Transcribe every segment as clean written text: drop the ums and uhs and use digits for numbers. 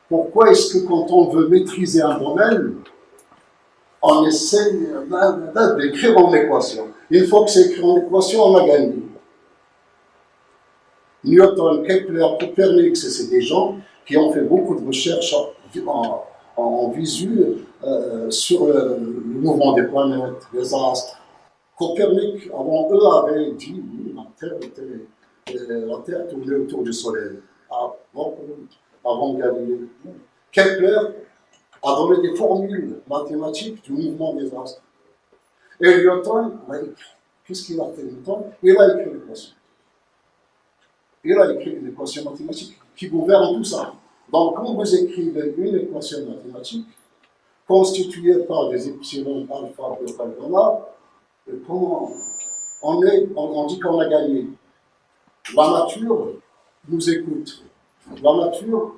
Pourquoi est-ce que quand on veut maîtriser un domaine, on essaie d'écrire en équation? Une fois que c'est écrit en équation, on a gagné. Newton, Kepler, Copernic, c'est des gens qui ont fait beaucoup de recherches en visu sur le mouvement des planètes, des astres. Copernic, avant eux, avait dit que la Terre tournait autour du Soleil. Avant Galilée. Kepler a donné des formules mathématiques du mouvement des astres. Et Newton a écrit. Qu'est-ce qu'il a fait, Newton? Il a écrit l'équation. Il a écrit une équation mathématique qui gouverne tout ça. Donc, quand vous écrivez une équation mathématique constituée par des epsilon, alpha, bêta, gamma, comment on dit qu'on a gagné. La nature nous écoute. La nature,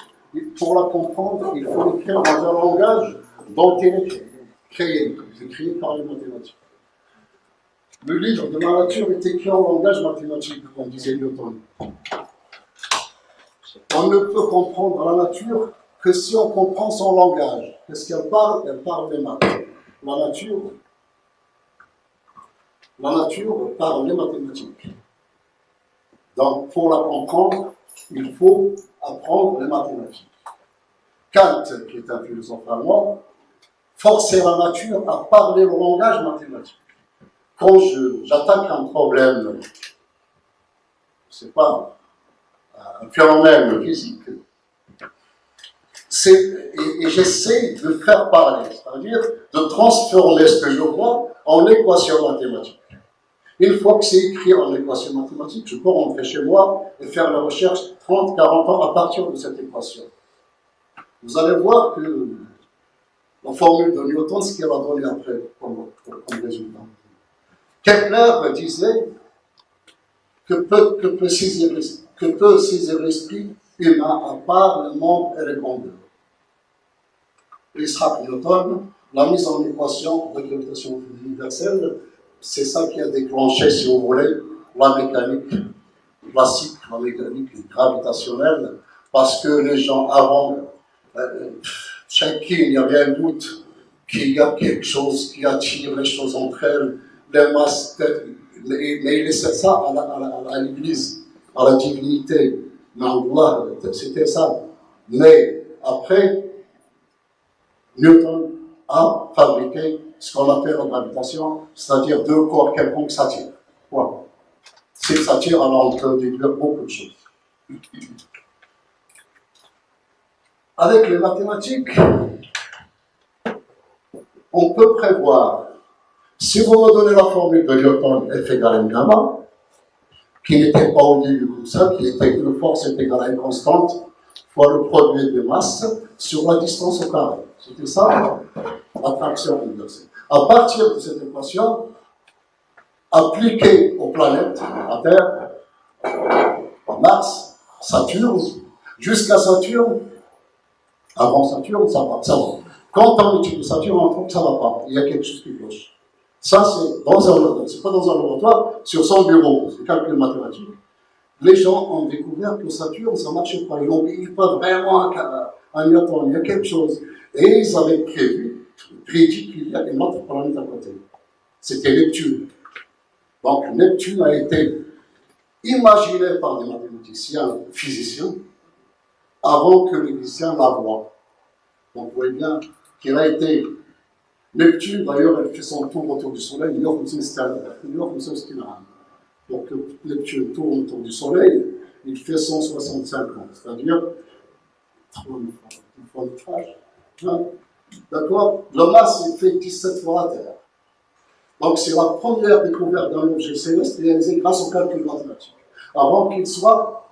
pour la comprendre, il faut l'écrire dans un langage dont elle est créée. C'est créé par les mathématiques. Le livre de la nature est écrit en langage mathématique, comme disait Newton. On ne peut comprendre la nature que si on comprend son langage. Qu'est-ce qu'elle parle? Elle parle des maths. La nature parle des mathématiques. Donc, pour la comprendre, il faut apprendre les mathématiques. Kant, qui est un philosophe allemand, forçait la nature à parler le langage mathématique. Quand j'attaque un problème, c'est pas un phénomène physique, et j'essaie de faire parler, c'est-à-dire de transformer ce que je vois en équation mathématique. Une fois que c'est écrit en équation mathématique, je peux rentrer chez moi et faire la recherche 30, 40 ans à partir de cette équation. Vous allez voir que la formule de Newton, ce qu'elle a donné après comme résultat. Kepler disait que peut saisir l'esprit humain à part le nombre et les grandeurs. Isaac Newton l'a mise en équation de gravitation universelle. C'est ça qui a déclenché, si vous voulez, la mécanique classique, la mécanique gravitationnelle, parce que les gens avant, chacun, il y avait un doute qu'il y a quelque chose qui attire les choses entre elles, les masses, mais il laissait ça à l'Église, à la divinité. Mais Allah, c'était ça. Mais après, Newton a fabriqué ce qu'on appelle la gravitation, c'est-à-dire deux corps quelconques s'attirent. Voilà. S'ils s'attirent, alors on peut déduire beaucoup de choses. Avec les mathématiques, on peut prévoir, si vous me donnez la formule de Newton F égale m gamma, qui n'était pas au début comme ça, qui était que la force est égale à une constante, fois le produit des masses sur la distance au carré. C'était ça, l'attraction inversée. À partir de cette équation, appliquée aux planètes, à Terre, à Mars, Saturne, jusqu'à Saturne, avant Saturne, ça va. Quand on étudie Saturne, on trouve que ça ne va pas. Il y a quelque chose qui cloche. Ça, c'est pas dans un laboratoire, sur son bureau, c'est calcul mathématique. Les gens ont découvert que Saturne, ça ne marchait pas. Ils n'obéissent pas vraiment à Newton. Il y a quelque chose. Et ils avaient prédit qu'il y a une autre planète à côté. C'était Neptune. Donc, Neptune a été imaginé par des mathématiciens, physiciens, avant que les physiciens la voient. Donc, vous voyez bien qu'il a été. Neptune, d'ailleurs, elle fait son tour autour du Soleil. Donc, Neptune tourne autour du Soleil, il fait 165 ans, c'est-à-dire 3 fois notre âge. D'accord? Le Mars, il fait 17 fois la Terre. Donc, c'est la première découverte d'un objet céleste réalisée grâce au calcul mathématique, avant qu'il soit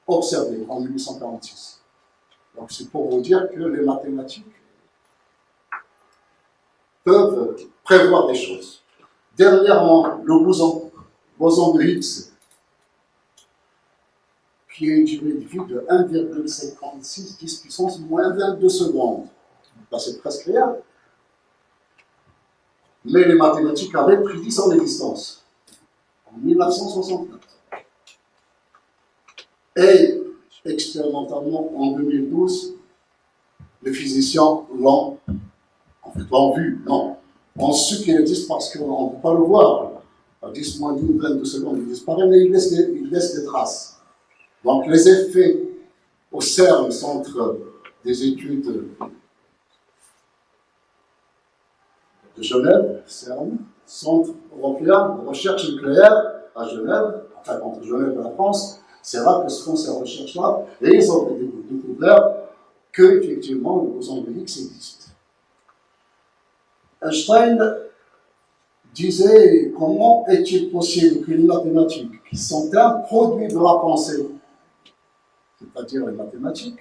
observé en 1846. Donc, c'est pour vous dire que les mathématiques peuvent prévoir des choses. Dernièrement, le boson de Higgs, qui a une durée de vie de 1,56 10 puissance moins 22 secondes. Là, c'est presque rien. Mais les mathématiques avaient prédit son existence en 1969. Et expérimentalement, en 2012, les physiciens l'ont vu, non. On su qu'il existe parce qu'on ne peut pas le voir. À 10 moins d'une vingtaine de secondes, il disparaît, mais il laisse des traces. Donc les effets au CERN, Centre des études de Genève, CERN, Centre européen de recherche nucléaire à Genève, enfin entre Genève et la France, c'est là que se font ces recherches-là, et ils ont découvert qu'effectivement le boson de Higgs existe. Einstein disait comment est-il possible que les mathématiques, qui sont un produit de la pensée, c'est-à-dire les mathématiques,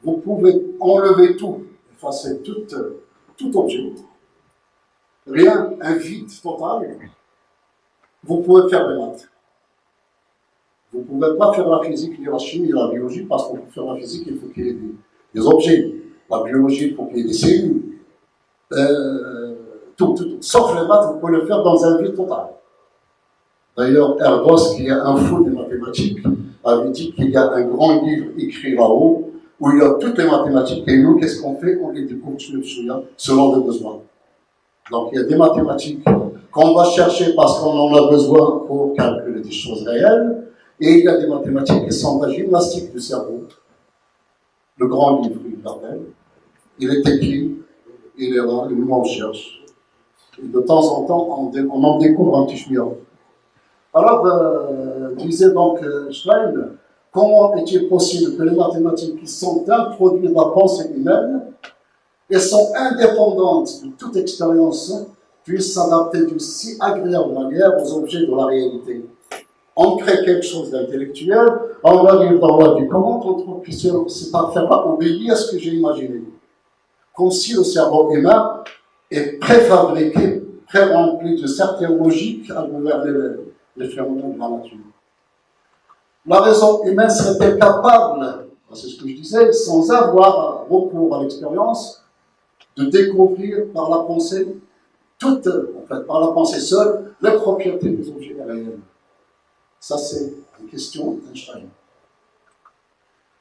vous pouvez enlever tout, effacer tout objet, rien, un vide total, vous pouvez faire les maths. Vous ne pouvez pas faire la physique, ni la chimie, ni la biologie, parce que pour faire la physique, il faut qu'il y ait des objets. La biologie, il faut qu'il y ait des cellules. Tout. Sauf les maths, vous pouvez le faire dans un vide total. D'ailleurs, Erdos, qui est un fou des mathématiques, avait dit qu'il y a un grand livre écrit là-haut, où il y a toutes les mathématiques, et nous, qu'est-ce qu'on fait? On les découvre selon les besoins. Donc, il y a des mathématiques qu'on va chercher parce qu'on en a besoin pour calculer des choses réelles, et il y a des mathématiques qui sont la gymnastique du cerveau. Le grand livre, il l'appelle. Il est écrit, il est là, nous on cherche. Et de temps en temps, on en découvre un petit chouïa. Alors, disait donc Stein, comment est-il possible que les mathématiques, qui sont un produit de la pensée humaine, et sont indépendantes de toute expérience, puissent s'adapter d'une si agréable manière aux objets de la réalité? On crée quelque chose d'intellectuel, on arrive dans la vie. Comment on trouve que cette affaire-là obéit à ce que j'ai imaginé? Comme si le cerveau humain est préfabriqué, pré-rempli de certaines logiques à gouverner les phénomènes de la nature. La raison humaine serait-elle capable, c'est ce que je disais, sans avoir recours à l'expérience, de découvrir par la pensée, par la pensée seule, les propriétés des objets réels? Ça, c'est une question d'Einstein.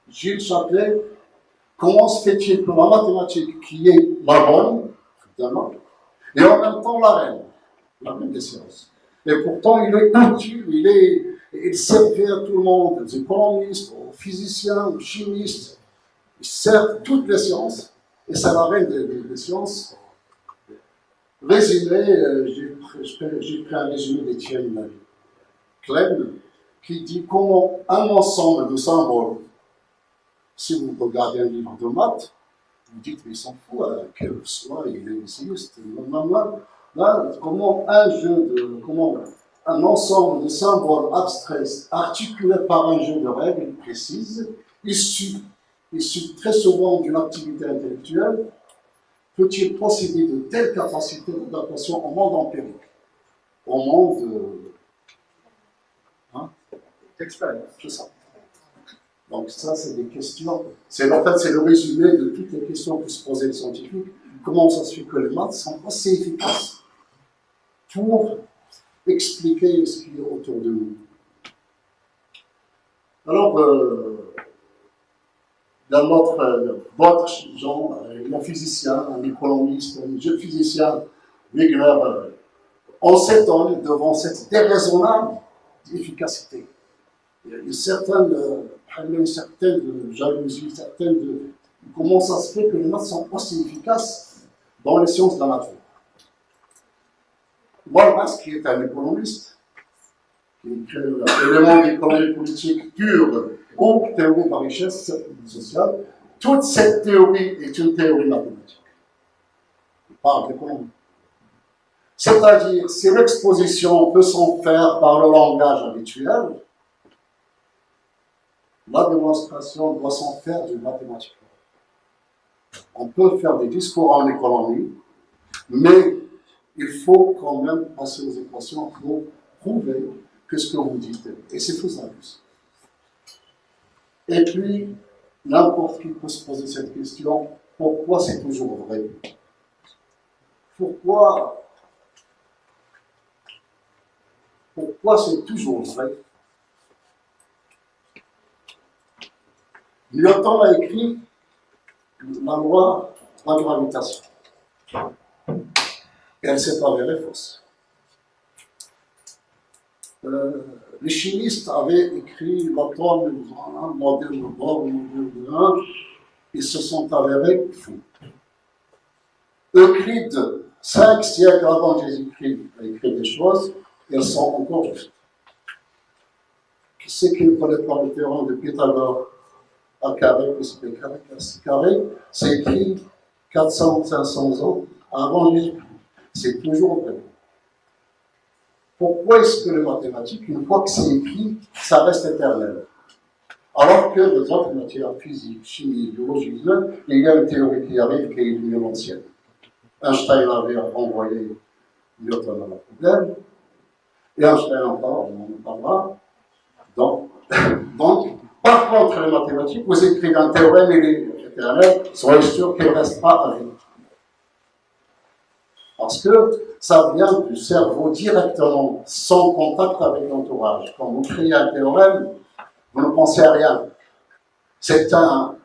Gilles Chaplet, comment se fait-il que la mathématique, qui est la bonne, évidemment, et en même temps la reine des sciences, et pourtant il est utile, il servait à tout le monde, aux économistes, aux physiciens, aux chimistes, il sert toutes les sciences, et c'est la reine des sciences. Résumé, j'ai pris un résumé d'Étienne Klein, qui dit comment un ensemble de symboles, si vous regardez un livre de maths, vous dites, mais ils s'en foutent, quel soit, il est essayiste, là, comment un ensemble de symboles abstraits, articulés par un jeu de règles précises, issus très souvent d'une activité intellectuelle, peut-il posséder de telles capacités d'adaptation au monde empirique, au monde d'expérience, c'est ça. Donc ça, c'est des questions, c'est le résumé de toutes les questions que se posaient les scientifiques. Comment ça se fait que les maths sont assez efficaces pour expliquer ce qui est autour de nous? Alors, dans d'autres gens, un physicien, un économiste, un jeune physicien, Wigner, on s'étonne devant cette déraisonnable efficacité. Il y a une certaine jalousie, comment ça se fait que les maths sont aussi efficaces dans les sciences de la nature. Walras, qui est un économiste, qui écrit l'élément d'économie politique pure ou théorie de la richesse sociale, toute cette théorie est une théorie mathématique. Il parle d'économie. C'est-à-dire, si l'exposition peut s'en faire par le langage habituel, la démonstration doit s'en faire du mathématique. On peut faire des discours en économie, mais il faut quand même passer aux équations pour prouver que ce que vous dites, et c'est faisable. Et puis, n'importe qui peut se poser cette question, pourquoi c'est toujours vrai? Pourquoi c'est toujours vrai? Newton a écrit la loi de la gravitation. Et elle s'est avérée fausse. Les chimistes avaient écrit l'atome modèle 1, ils se sont avérés fous. Euclide, 5 siècles avant Jésus-Christ, a écrit des choses, et elles sont encore justes. Qui c'est qui ne connaît pas le théorème de Pythagore? A carré plus B carré plus C carré, c'est écrit 400 ou 500 ans avant Jésus-Christ. C'est toujours vrai. Pourquoi est-ce que les mathématiques, une fois que c'est écrit, ça reste éternel? Alors que les autres matières, physique, chimie, biologie, il y a une théorie qui arrive qui est une ancienne. Einstein avait renvoyé Newton à la poubelle, et Einstein encore, on en parlera. Donc, par contre, les mathématiques, vous écrivez un théorème, il est éternel, soyez sûr qu'il restera à vie. Parce que ça vient du cerveau directement, sans contact avec l'entourage. Quand vous créez un théorème, vous ne pensez à rien. C'est un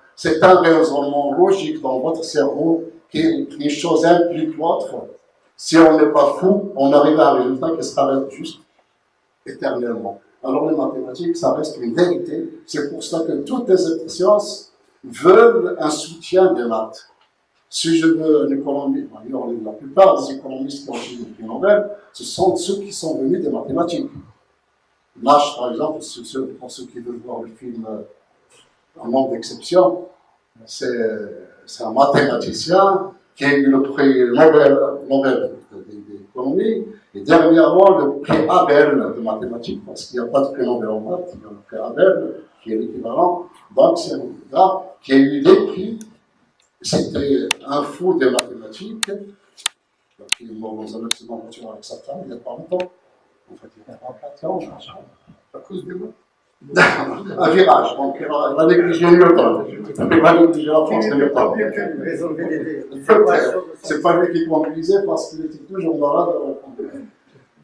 raisonnement logique dans votre cerveau qui une chose implique l'autre. Si on n'est pas fou, on arrive à un résultat qui sera juste éternellement. Alors les mathématiques, ça reste une vérité. C'est pour ça que toutes les sciences veulent un soutien des maths. Si je veux un économiste, la plupart des économistes qui ont eu le prix Nobel, ce sont ceux qui sont venus des mathématiques. Nash, par exemple, pour ceux qui veulent voir le film Un monde d'exception, c'est un mathématicien qui a eu le prix Nobel d'économie, et dernièrement le prix Abel de mathématiques, parce qu'il n'y a pas de prix Nobel en maths, il y a le prix Abel qui est l'équivalent. Donc c'est un gars qui a eu des prix. C'était un fou des mathématiques, qui est mort dans un accident de voiture avec sa femme il n'y a pas longtemps. En fait, il n'y a pas 4 ans, à cause du mot. Un virage, donc il a négligé Newton. Il a négligé la force de Newton. C'est pas lui qui conduisait parce qu'il était toujours malade.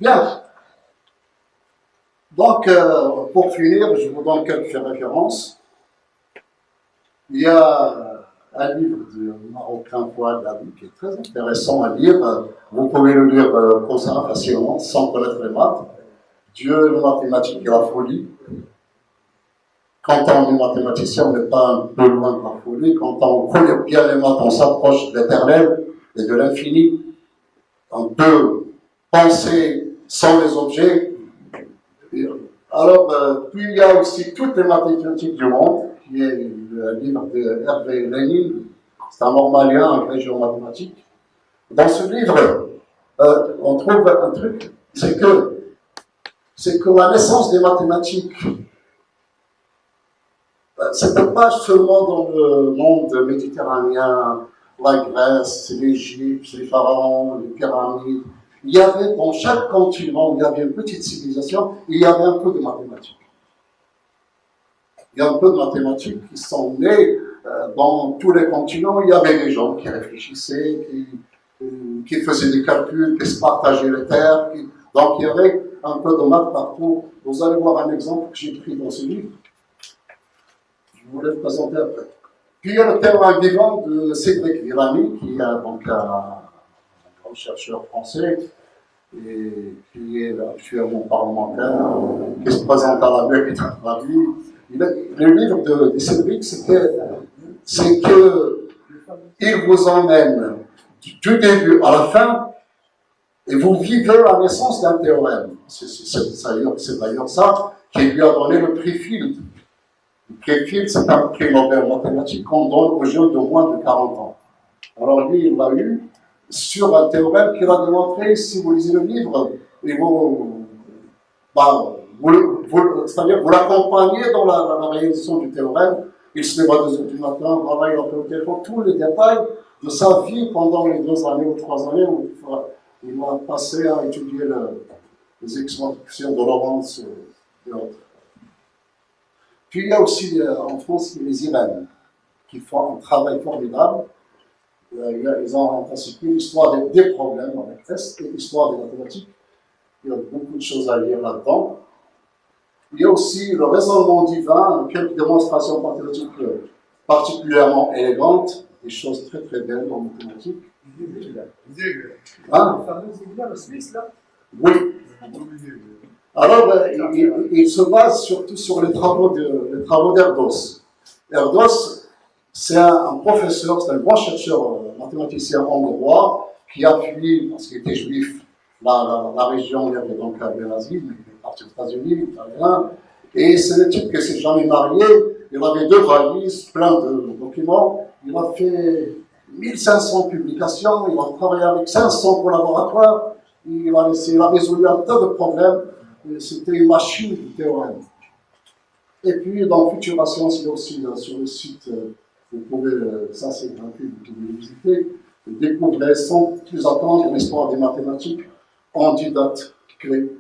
Bien. Donc, pour finir, je vous donne quelques références. Il y a un livre du Marocain Fouad Dabi qui est très intéressant à lire. Vous pouvez le lire comme ça facilement, sans connaître les maths. Dieu, les mathématiques et la folie. Quand on est mathématicien, on n'est pas un peu loin de la folie. Quand on connaît bien les maths, on s'approche de l'éternel et de l'infini. On peut penser sans les objets. Alors, puis il y a aussi toutes les mathématiques du monde, qui est le livre de Hervé Lénine. C'est un normalien, un agrégé mathématique. Dans ce livre, on trouve un truc, c'est que la naissance des mathématiques, c'était pas seulement dans le monde méditerranéen, la Grèce, l'Égypte, les pharaons, les pyramides. Il y avait, dans chaque continent où il y avait une petite civilisation, il y avait un peu de mathématiques. Il y a un peu de mathématiques qui sont nées dans tous les continents. Il y avait des gens qui réfléchissaient, qui faisaient des calculs, qui se partageaient les terres. Donc il y avait un peu de maths partout. Vous allez voir un exemple que j'ai pris dans ce livre. Je vous le présenter après. Puis il y a le théorème vivant de Cédric Villani, qui est donc un grand chercheur français, et qui est actuellement parlementaire, qui se présente à la mairie de vie. Le livre de Cédric, c'est qu'il vous emmène du début à la fin, et vous vivez la naissance d'un théorème. C'est d'ailleurs ça qui lui a donné le prix Field. Le prix Field, c'est un prix Nobel mathématique qu'on donne aux jeunes de moins de 40 ans. Alors lui, il l'a eu sur un théorème qu'il a démontré. Si vous lisez le livre, et c'est-à-dire vous l'accompagnez dans la réalisation du théorème. Il se lève à 2 heures du matin, voilà, il a fait au téléphone tous les détails de sa vie pendant les 2 années ou 3 années où il va passer à étudier les expansions de Lorentz et autres. Puis il y a aussi en France les Irènes qui font un travail formidable. Ils ont anticipé l'histoire des problèmes avec S et l'histoire des mathématiques. Il y a beaucoup de choses à lire là-dedans. Il y a aussi le raisonnement divin, quelques démonstrations mathématiques particulièrement élégantes. des choses très très belles en mathématiques. Ah, le fameux Ziegler, le Suisse, là. Oui. Alors, il se base surtout sur les travaux d'Erdos. Erdos, c'est un professeur, c'est un grand chercheur mathématicien hongrois qui a fui, parce qu'il était juif, la région où il y avait donc l'Asie, il est parti aux États-Unis, italien, et c'est le type qui ne s'est jamais marié, il avait 2 valises, plein de documents, il a fait 1500 publications, il a travaillé avec 500 collaborateurs, il a résolu un tas de problèmes, c'était une machine de théorème. Et puis dans Futura Science, il y a aussi sur le site, vous pouvez, ça c'est gratuit, vous pouvez le visiter, découvrir sans plus attendre l'histoire des mathématiques en 10 dates clés.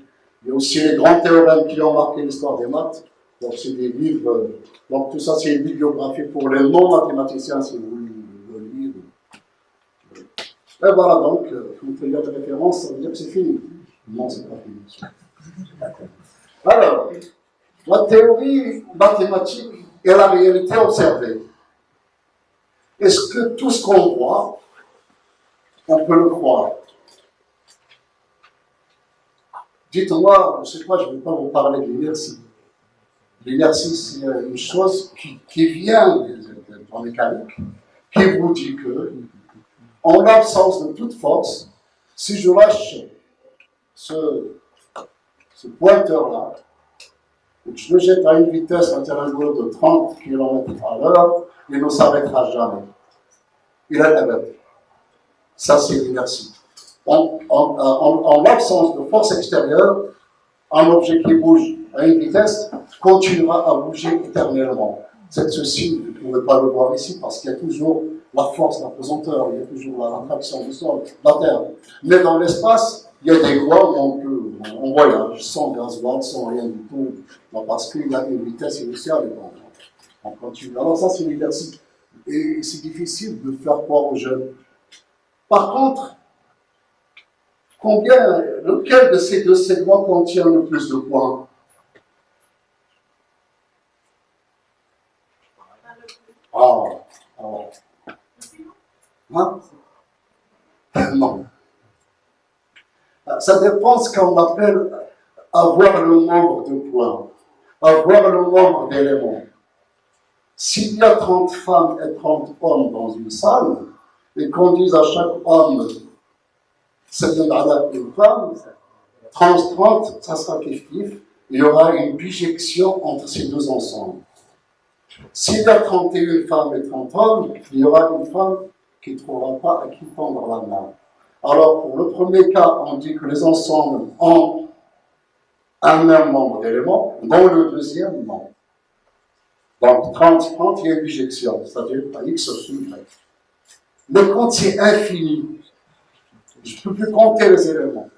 Il y a aussi les grands théorèmes qui ont marqué l'histoire des maths. Donc c'est des livres, donc tout ça c'est une bibliographie pour les non-mathématiciens si vous voulez le lire. Et voilà donc, quand il y a de référence, ça veut dire que c'est fini. Non, c'est pas fini. Alors, la théorie mathématique et la réalité observée. Est-ce que tout ce qu'on voit, on peut le croire? Dites-moi, je ne sais pas, je ne vais pas vous parler de l'inertie. L'inertie, c'est une chose qui vient en mécanique, qui vous dit que, en l'absence de toute force, si je lâche ce pointeur-là, je le jette à une vitesse intervalée de 30 km à l'heure, il ne s'arrêtera jamais. Il est arrêté. Ça, c'est l'inertie. En l'absence de force extérieure, un objet qui bouge à une vitesse continuera à bouger éternellement. C'est ceci, vous ne pouvez pas le voir ici parce qu'il y a toujours la force, la pesanteur, il y a toujours l'attraction du sol, la Terre. Mais dans l'espace, il y a des voies où on voyage sans gasoil, sans rien du tout, parce qu'il y a une vitesse initiale et on continue. Alors ça, c'est l'inertie. Et c'est difficile de faire croire aux jeunes. Par contre, lequel de ces 2 segments contient le plus de points? Hein? Non. Ça dépend de ce qu'on appelle avoir le nombre de points, avoir le nombre d'éléments. S'il y a 30 femmes et 30 hommes dans une salle, et qu'on dise à chaque homme, c'est une femme, 30, ça sera kiff-kiff, il y aura une bijection entre ces 2 ensembles. S'il y a 31 femmes et 30 hommes, il y aura une femme qui ne trouvera pas à qui tendre la main. Alors, pour le premier cas, on dit que les ensembles ont un même nombre d'éléments, dans le deuxième, non. Donc, 30, il y a une bijection, c'est-à-dire à X sur Y. Mais quand c'est infini, je ne peux plus compter les éléments.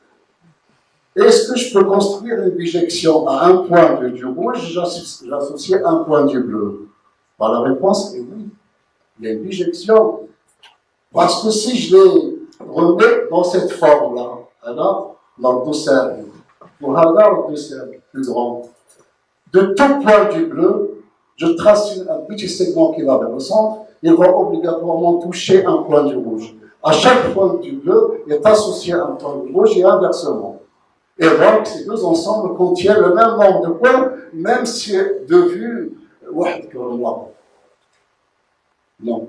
Est-ce que je peux construire une bijection à un point du rouge, j'associe un point du bleu? La réponse est oui. Il y a une bijection. Parce que si je les remets dans cette forme-là, dans le 2 cercles, pour avoir le 2 cercles plus grand, de tout point du bleu, je trace un petit segment qui va vers le centre, il va obligatoirement toucher un point du rouge. À chaque point du bleu est associé un point du rouge et inversement. Et donc, ces 2 ensembles contiennent le même nombre de points, même si de vue, non.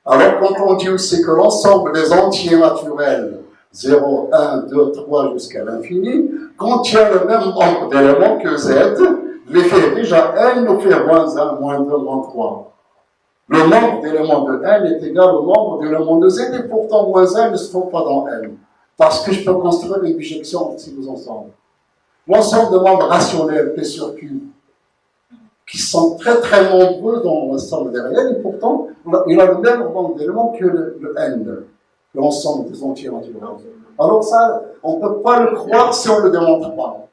Alors, quand on dit aussi que l'ensemble des entiers naturels, 0, 1, 2, 3 jusqu'à l'infini, contient le même nombre d'éléments que Z, l'effet déjà N nous fait moins 1, moins 2, moins 3. Le nombre d'éléments de N est égal au nombre d'éléments de Z, et pourtant moins 1 ne se trouve pas dans N. Parce que je peux construire une bijection entre ces 2 ensembles. L'ensemble de membres rationnels, P sur Q, qui sont très très nombreux dans l'ensemble des réels, et pourtant, il a le même nombre d'éléments que le N, l'ensemble des entiers naturels. Alors ça, on ne peut pas le croire si on ne le démontre pas.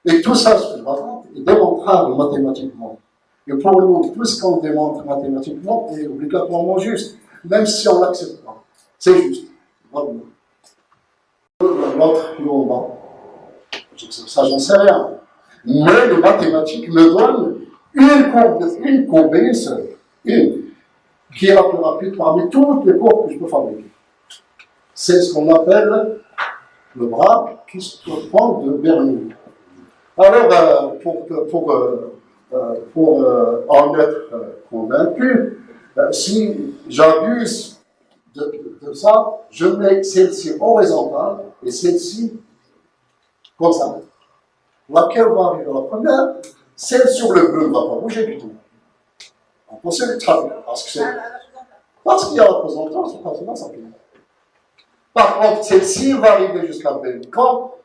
Et tout ça, ce que je raconte, est démontrable mathématiquement. Et pour nous, tout ce qu'on démontre mathématiquement est obligatoirement juste, même si on ne l'accepte pas. C'est juste. Bravo. L'autre plus en bas. Ça, j'en sais rien. Mais les mathématiques me donnent une courbe, une seule, une, qui est la plus rapide parmi toutes les courbes que je peux fabriquer. C'est ce qu'on appelle le bras qui se prend de Bernoulli. Alors, pour en être convaincu, si j'abuse de ça, je mets celle-ci horizontale et celle-ci comme ça. Laquelle va arriver la première? Celle sur le bleu ne va pas bouger du tout. On peut se le traduire parce qu'il y a la représentation, c'est pas ça qui. Par contre, celle-ci va arriver jusqu'à B. Quand?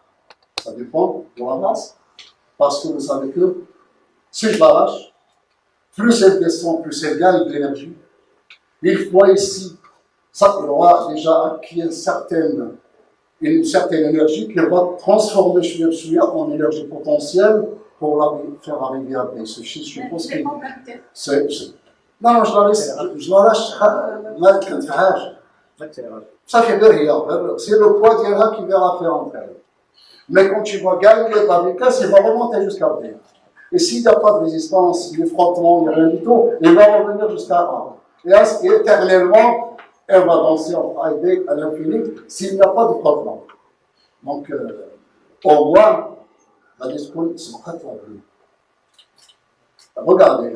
Ça dépend de la masse. Parce que vous savez que si je l'arrache, plus elle descend, plus elle gagne de l'énergie. Il faut ici, ça aura déjà acquis une certaine énergie qui va transformer Shuyab en énergie potentielle pour la faire arriver à B. Ce chiffre, je pense que non, je la lâche. Ça fait rien. C'est le poids d'Ira qui va la faire entrer. Mais quand tu vas gagner de la vitesse, il va remonter jusqu'à B. Et s'il n'y a pas de résistance, il y a frottement, il n'y a rien du tout, il va revenir jusqu'à A. Et éternellement, elle va danser entre A et B à l'infini s'il n'y a pas de frottement. Donc, au moins, la discipline sera très bien. Regardez,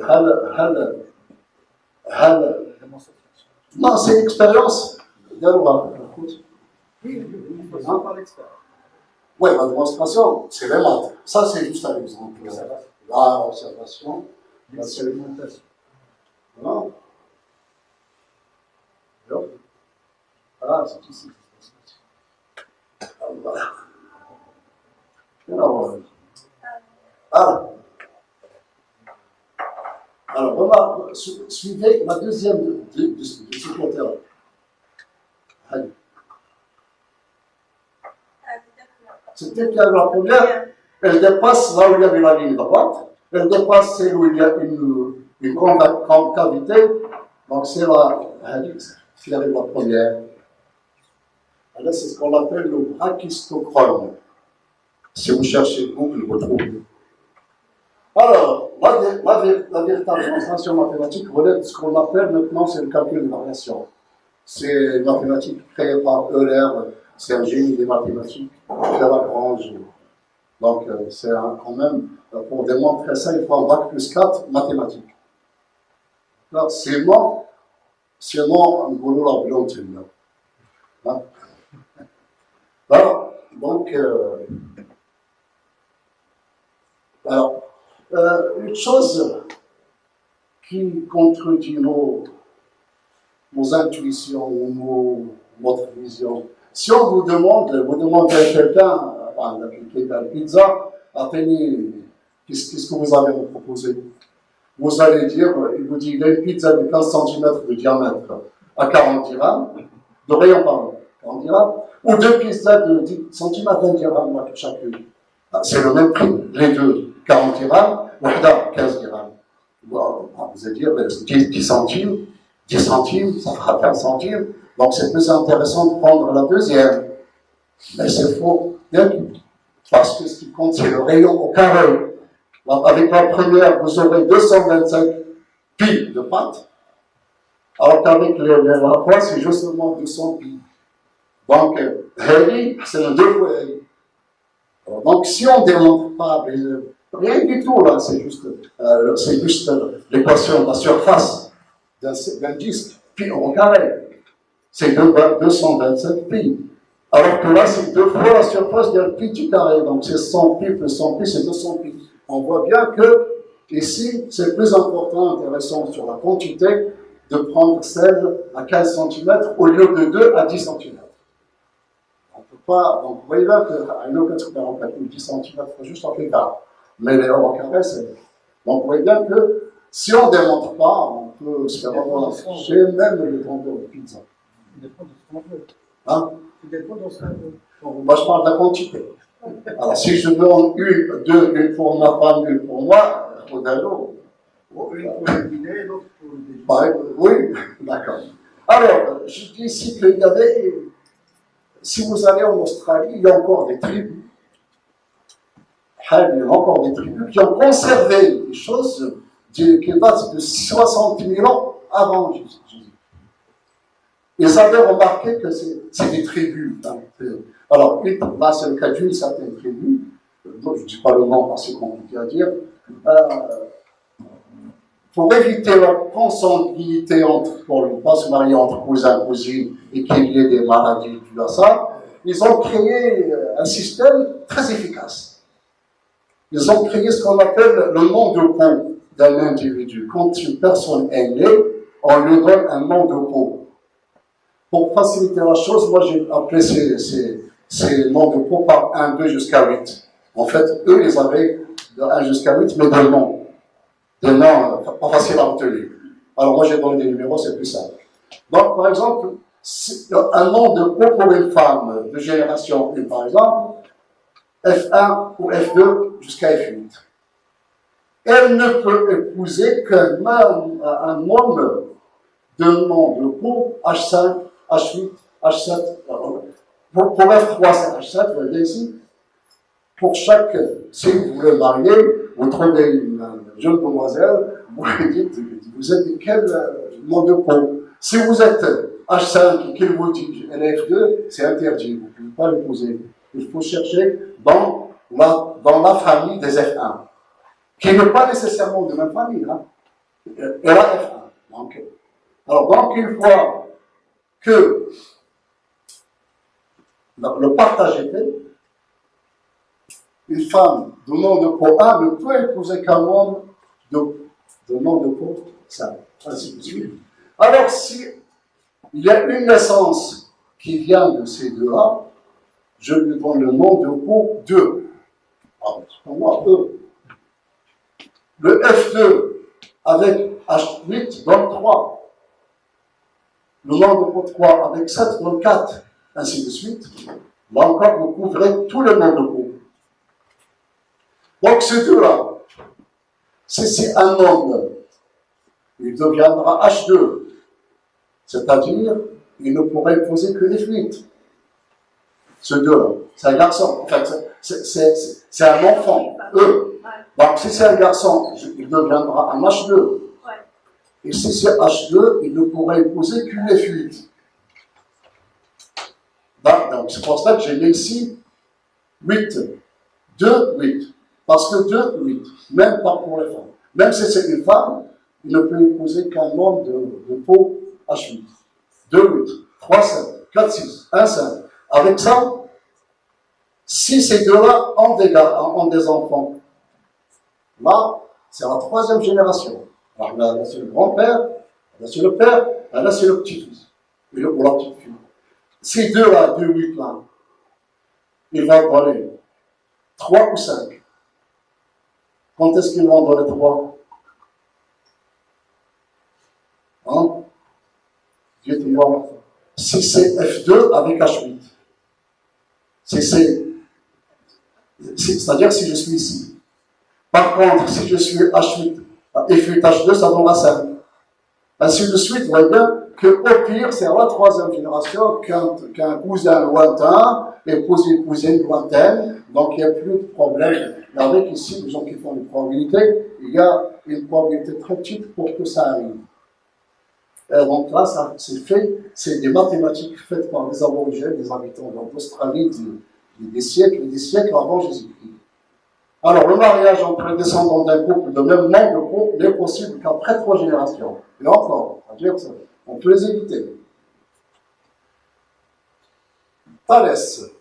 non, c'est l'expérience. Oui, la démonstration, c'est les maths. Ça, c'est juste un exemple. La observation, la segmentation. Voilà. Voilà, c'est ici. Voilà. Alors, suivez la deuxième de ce côté-là. Allez. C'était que la première, elle dépasse là où il y avait la ligne droite, elle dépasse celle où il y a une concavité, donc c'est la qui arrive la première. Là, c'est ce qu'on appelle le brachistochrone. Si vous cherchez Google, vous trouvez. Alors, la véritable démonstration mathématique relève de ce qu'on appelle maintenant, c'est le calcul de variation. C'est une mathématique créée par Euler, c'est un génie des mathématiques, Pierre Lagrange. Donc, c'est quand même, pour démontrer ça, il faut un bac plus 4 mathématiques. Alors, sinon, un boulot la blondine. Hein? Alors, donc, une chose qui contredit nos intuitions ou notre vision. Si on vous demande à quelqu'un, quelqu'un de pizza, attendez, qu'est-ce que vous allez me proposer? Vous allez dire, il vous dit, il y a une pizza de 15 cm de diamètre à 40 dirhams, de rayon par 40 dirhams, ou deux pizzas de 10 cm à 20 dirhams chacune. C'est le même prix, les deux, 40 dirhams, ou 15 dirhams. Bon, vous allez dire, 10 centimes, 10 centimes, ça fera 15 centimes, donc c'est plus intéressant de prendre la deuxième. Mais c'est faux, parce que ce qui compte, c'est le rayon au carré. Avec la première, vous aurez 225 pi de pâte, alors qu'avec la croix, c'est justement 200 pi. Donc, c'est le 2 fois Heli. Donc, si on ne démontre pas, rien du tout, là, c'est juste l'équation de la surface d'un disque, pi au carré. C'est 227 pi. Alors que là, c'est 2 fois la surface d'un pi du carré. Donc, c'est 100 pi plus 100 pi, c'est 200 pi. On voit bien que, ici, c'est plus important, intéressant sur la quantité, de prendre celle à 15 cm au lieu de 2 à 10 cm. On ne peut pas, donc vous voyez là qu'à une autre on calcule 10 cm, il faut juste en faire grave. Mais les au carré, c'est. Donc vous voyez bien que, si on ne démontre pas, on peut se faire avoir la j'ai même le grandeur de pizza. Ça dépend de ce qu'on veut. Hein? Ça dépend de ce qu'on veut. Moi, je parle de la quantité. Alors, si je donne une pour ma femme, une pour moi, il faut d'un lot. Une pour le dîner, l'autre pour le déjeuner. Oui, d'accord. Alors, je dis ici qu'il y avait, si vous allez en Australie, il y a encore des tribus. il y a encore des tribus qui ont conservé des choses qui datent de 60 000 ans avant Jésus. Ils avaient remarqué que c'est des tribus. Hein. Alors, là, c'est le cas d'une certaine tribu, dont je ne dis pas le nom parce que c'est compliqué à dire, pour éviter la consanguinité pour ne pas se marier entre cousins et cousines et qu'il y ait des maladies dues à ça, ils ont créé un système très efficace. Ils ont créé ce qu'on appelle le nom de peau d'un individu. Quand une personne est née, on lui donne un nom de peau. Pour faciliter la chose, moi j'ai appelé ces noms de peau par 1, 2 jusqu'à 8. En fait, eux, ils avaient de 1 jusqu'à 8, mais des noms. Des noms pas faciles à retenir. Alors moi j'ai donné des numéros, c'est plus simple. Donc par exemple, un nom de peau pour une femme de génération 1, par exemple, F1 ou F2 jusqu'à F8. Elle ne peut épouser qu'un homme de nom de peau H5, H8, H7. Pour F3, c'est H7, vous voyez ici. Pour chaque, si vous voulez marier, vous trouvez une jeune demoiselle, vous lui dites, vous êtes de quel nom de peau. Si vous êtes H5 et qu'il vous dit elle est F2, c'est interdit, vous ne pouvez pas l'épouser. Il faut chercher dans la famille des F1, qui n'est pas nécessairement de même famille. Hein. Et la F1. Donc, une fois que le partage est fait, une femme de nom de peau 1 ne peut épouser qu'un homme de nom de peau 5. Ainsi de suite. Alors, si il y a une naissance qui vient de ces deux-là, je lui donne le nom de peau 2. Pour moi, E. Le F2 avec H8 donne 3. Le nom de peau 3 avec 7 donne 4. Ainsi de suite. Là encore, vous couvrez tous les noms de peau. Donc, ces deux-là, si un homme, il deviendra H2, c'est-à-dire, il ne pourrait épouser que F8. Ce deux-là, c'est un garçon. En fait, c'est un enfant, eux. Donc, si c'est un garçon, il deviendra un H2. Et si c'est H2, il ne pourrait épouser qu'une F8. Donc, c'est pour ça que j'ai mis ici 8. 2, 8. Parce que 2, 8. Même pas pour les femmes. Même si c'est une femme, il ne peut épouser qu'un homme de peau H8. 2, 8. 3, 7. 4, 6. 1, 5. Avec ça, si ces deux-là ont des enfants, là, c'est la troisième génération. Alors là, c'est le grand-père, là, c'est le père, là, c'est le petit-fils. Ou la petite-fille. Ces deux-là, 2, 8 là, ils vont donner 3 ou 5. Quand est-ce qu'ils vont donner 3? Hein? Dites-moi. Si c'est F2 avec H8. C'est-à-dire si je suis ici. Par contre, si je suis H8, F8, H2, ça donnera 5. Ainsi de suite, vous voyez bien qu'au pire, c'est à la troisième génération qu'un cousin lointain épouse une cousine lointaine, donc il n'y a plus de problème. Avec ici, les gens qui font une probabilité, il y a une probabilité très petite pour que ça arrive. Et donc là, ça, c'est des mathématiques faites par des aborigènes, des habitants d'Australie, des siècles et des siècles avant Jésus-Christ. Alors, le mariage entre les descendants d'un couple de même nom de couple n'est possible qu'après 3 générations. Et encore, on peut les éviter. Thalès,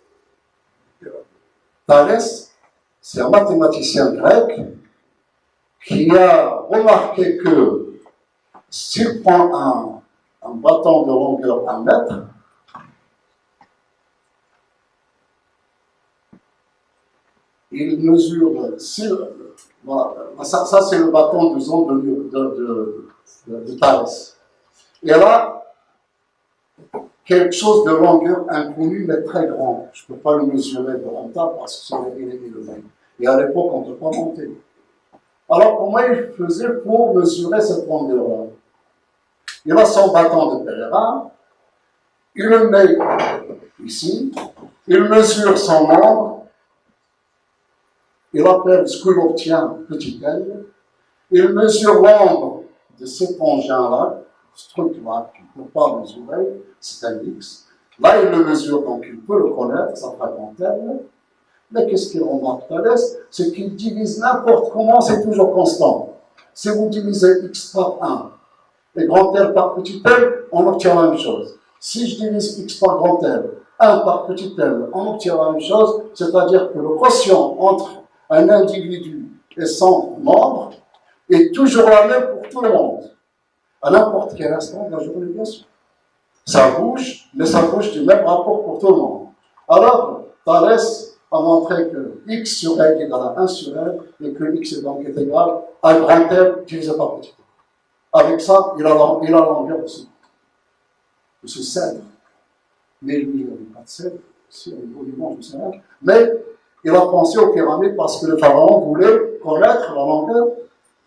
c'est un mathématicien grec qui a remarqué que s'il prend un bâton de longueur 1 mètre, il mesure, voilà, ça c'est le bâton, disons, de Thalès. Et là, quelque chose de longueur inconnue, mais très grand. Je ne peux pas le mesurer de rentable parce que c'est élevé. Et à l'époque, on ne peut pas monter. Alors, comment il faisait pour mesurer cette longueur-là? Il a son bâton de pèlerin, il le met ici, il mesure son membre, il appelle ce que l'on obtient petit L, il mesure l'ombre de cet engin-là, ce truc-là qu'il ne peut pas mesurer, c'est un X. Là, il le mesure, donc il peut le connaître, ça fera grand L. Mais qu'est-ce qu'il remarque Thalès? C'est qu'il divise n'importe comment, c'est toujours constant. Si vous divisez X par 1 et grand L par petit L, on obtient la même chose. Si je divise X par grand L, 1 par petit L, on obtient la même chose, c'est-à-dire que le quotient entre un individu et son membre est toujours la même pour tout le monde, à n'importe quel instant de la journée, bien sûr. Ça bouge, mais ça bouge du même rapport pour tout le monde. Alors, Thalès a montré que x sur L est égal à 1 sur L, et que x est donc égal à grand L divisé par petit L. Avec ça, il a l'envers de ce cèdre. Mais lui, il n'avait pas de cèdre, si au niveau du cèdre. Mais il a pensé aux pyramides parce que le pharaon voulait connaître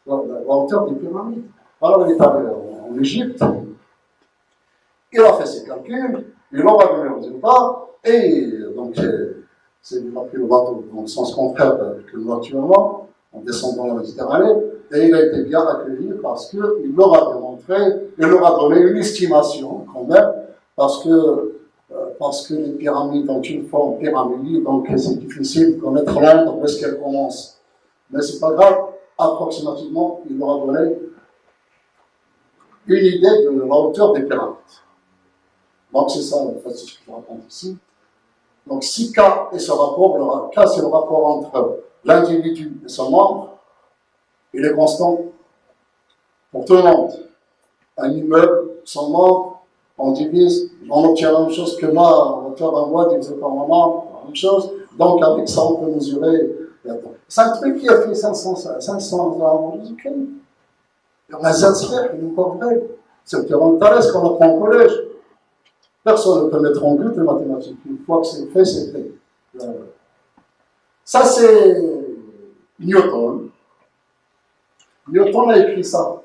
la hauteur des pyramides. Alors il est allé en Égypte, il a fait ses calculs, il aura donné le résultat, et donc il a pris le bateau dans le sens contraire que nous actuellement, en descendant la Méditerranée, et il a été bien accueilli parce qu'il leur a démontré, il leur a donné une estimation quand même, parce que les pyramides ont une forme pyramidale, donc c'est difficile de connaître l'ordre où est-ce qu'elles commencent. Mais c'est pas grave, approximativement, il leur a donné une idée de la hauteur des pyramides. Donc c'est ça, en fait, c'est ce que je raconte ici. Donc si K est ce rapport, K c'est le rapport entre l'individu et son membre, il est constant pour tout le monde. Un immeuble, son membre, on divise, on obtient la même chose que moi, on obtient un mois divisé par un membre, la même chose. Donc avec ça, on peut mesurer. C'est un truc qui a fait 500 ans avant Jésus-Christ. Il y en a Zensfer, qui est encore vrai. C'est le théorème de Thalès qu'on apprend au collège. Personne ne peut mettre en doute les mathématiques. Une fois que c'est fait, c'est fait. Ça, c'est Newton. Newton a écrit ça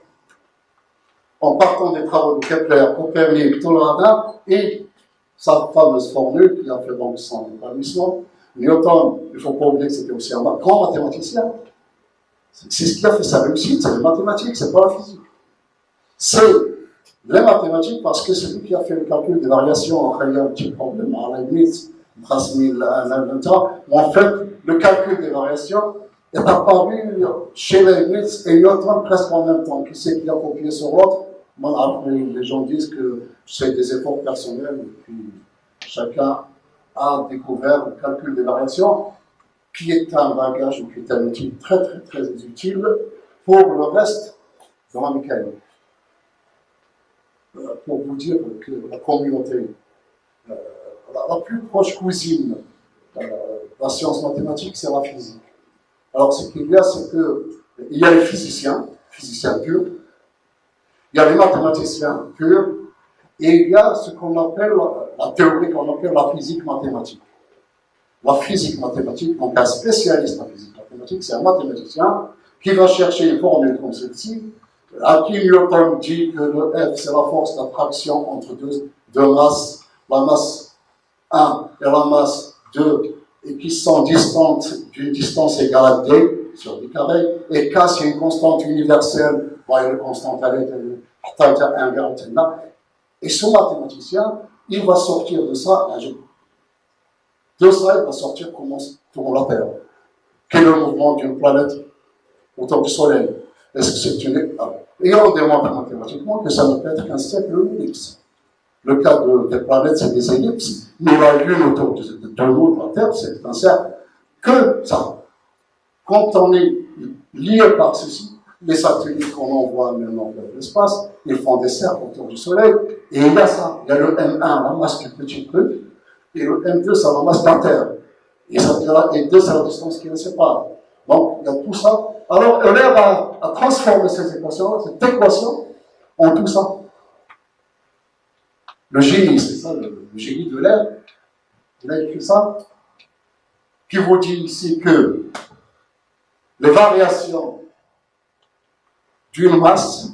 en partant des travaux de Kepler, Copernic, Tolada et sa fameuse formule qui a fait donc son établissement. Newton, il ne faut pas oublier que c'était aussi un grand mathématicien. C'est ce qui a fait sa réussite, c'est les mathématiques, c'est pas la physique. C'est les mathématiques parce que c'est lui qui a fait le calcul des variations. Après, il y a un petit problème à Leibniz, Drasmil, en fait, le calcul des variations est apparu chez Leibniz et Newton presque en même temps. Qui c'est qui a copié sur l'autre? Après, les gens disent que c'est des efforts personnels et puis chacun a découvert le calcul des variations qui est un bagage ou qui est un outil très très très utile pour le reste de la mécanique. Pour vous dire que la communauté, la plus proche cousine de la science mathématique, c'est la physique. Alors ce qu'il y a, c'est qu'il y a les physiciens purs, il y a les mathématiciens purs, et il y a ce qu'on appelle la théorie qu'on appelle la physique mathématique. La physique mathématique, donc un spécialiste en physique mathématique, c'est un mathématicien qui va chercher une formule comme celle-ci, à qui Newton dit que le F, c'est la force d'attraction entre deux masses, la masse 1 et la masse 2, et qui sont distantes d'une distance égale à D sur D carré, et K, c'est une constante universelle, voyez, le constante à l'aide, et ce mathématicien, il va sortir de ça, il va sortir comment tourne la Terre. Quel est le mouvement d'une planète autour du Soleil? Est-ce que c'est une étoile? Et on démontre mathématiquement que ça ne peut être qu'un cercle ou une ellipse. Le cas des planètes, c'est des ellipses, mais la Lune autour de nous, de la Terre, c'est un cercle. Que ça. Quand on est lié par ceci, les satellites qu'on envoie maintenant vers l'espace, ils font des cercles autour du Soleil, et il y a ça. Il y a le M1, la masse du petit truc, et le M2, c'est la masse de la Terre. Et D, c'est la distance qui les sépare. Donc, il y a tout ça. Alors, Euler a transformé cette équation, en tout ça. Le génie, c'est ça, le génie de l'air. Il a écrit ça, qui vous dit ici que les variations d'une masse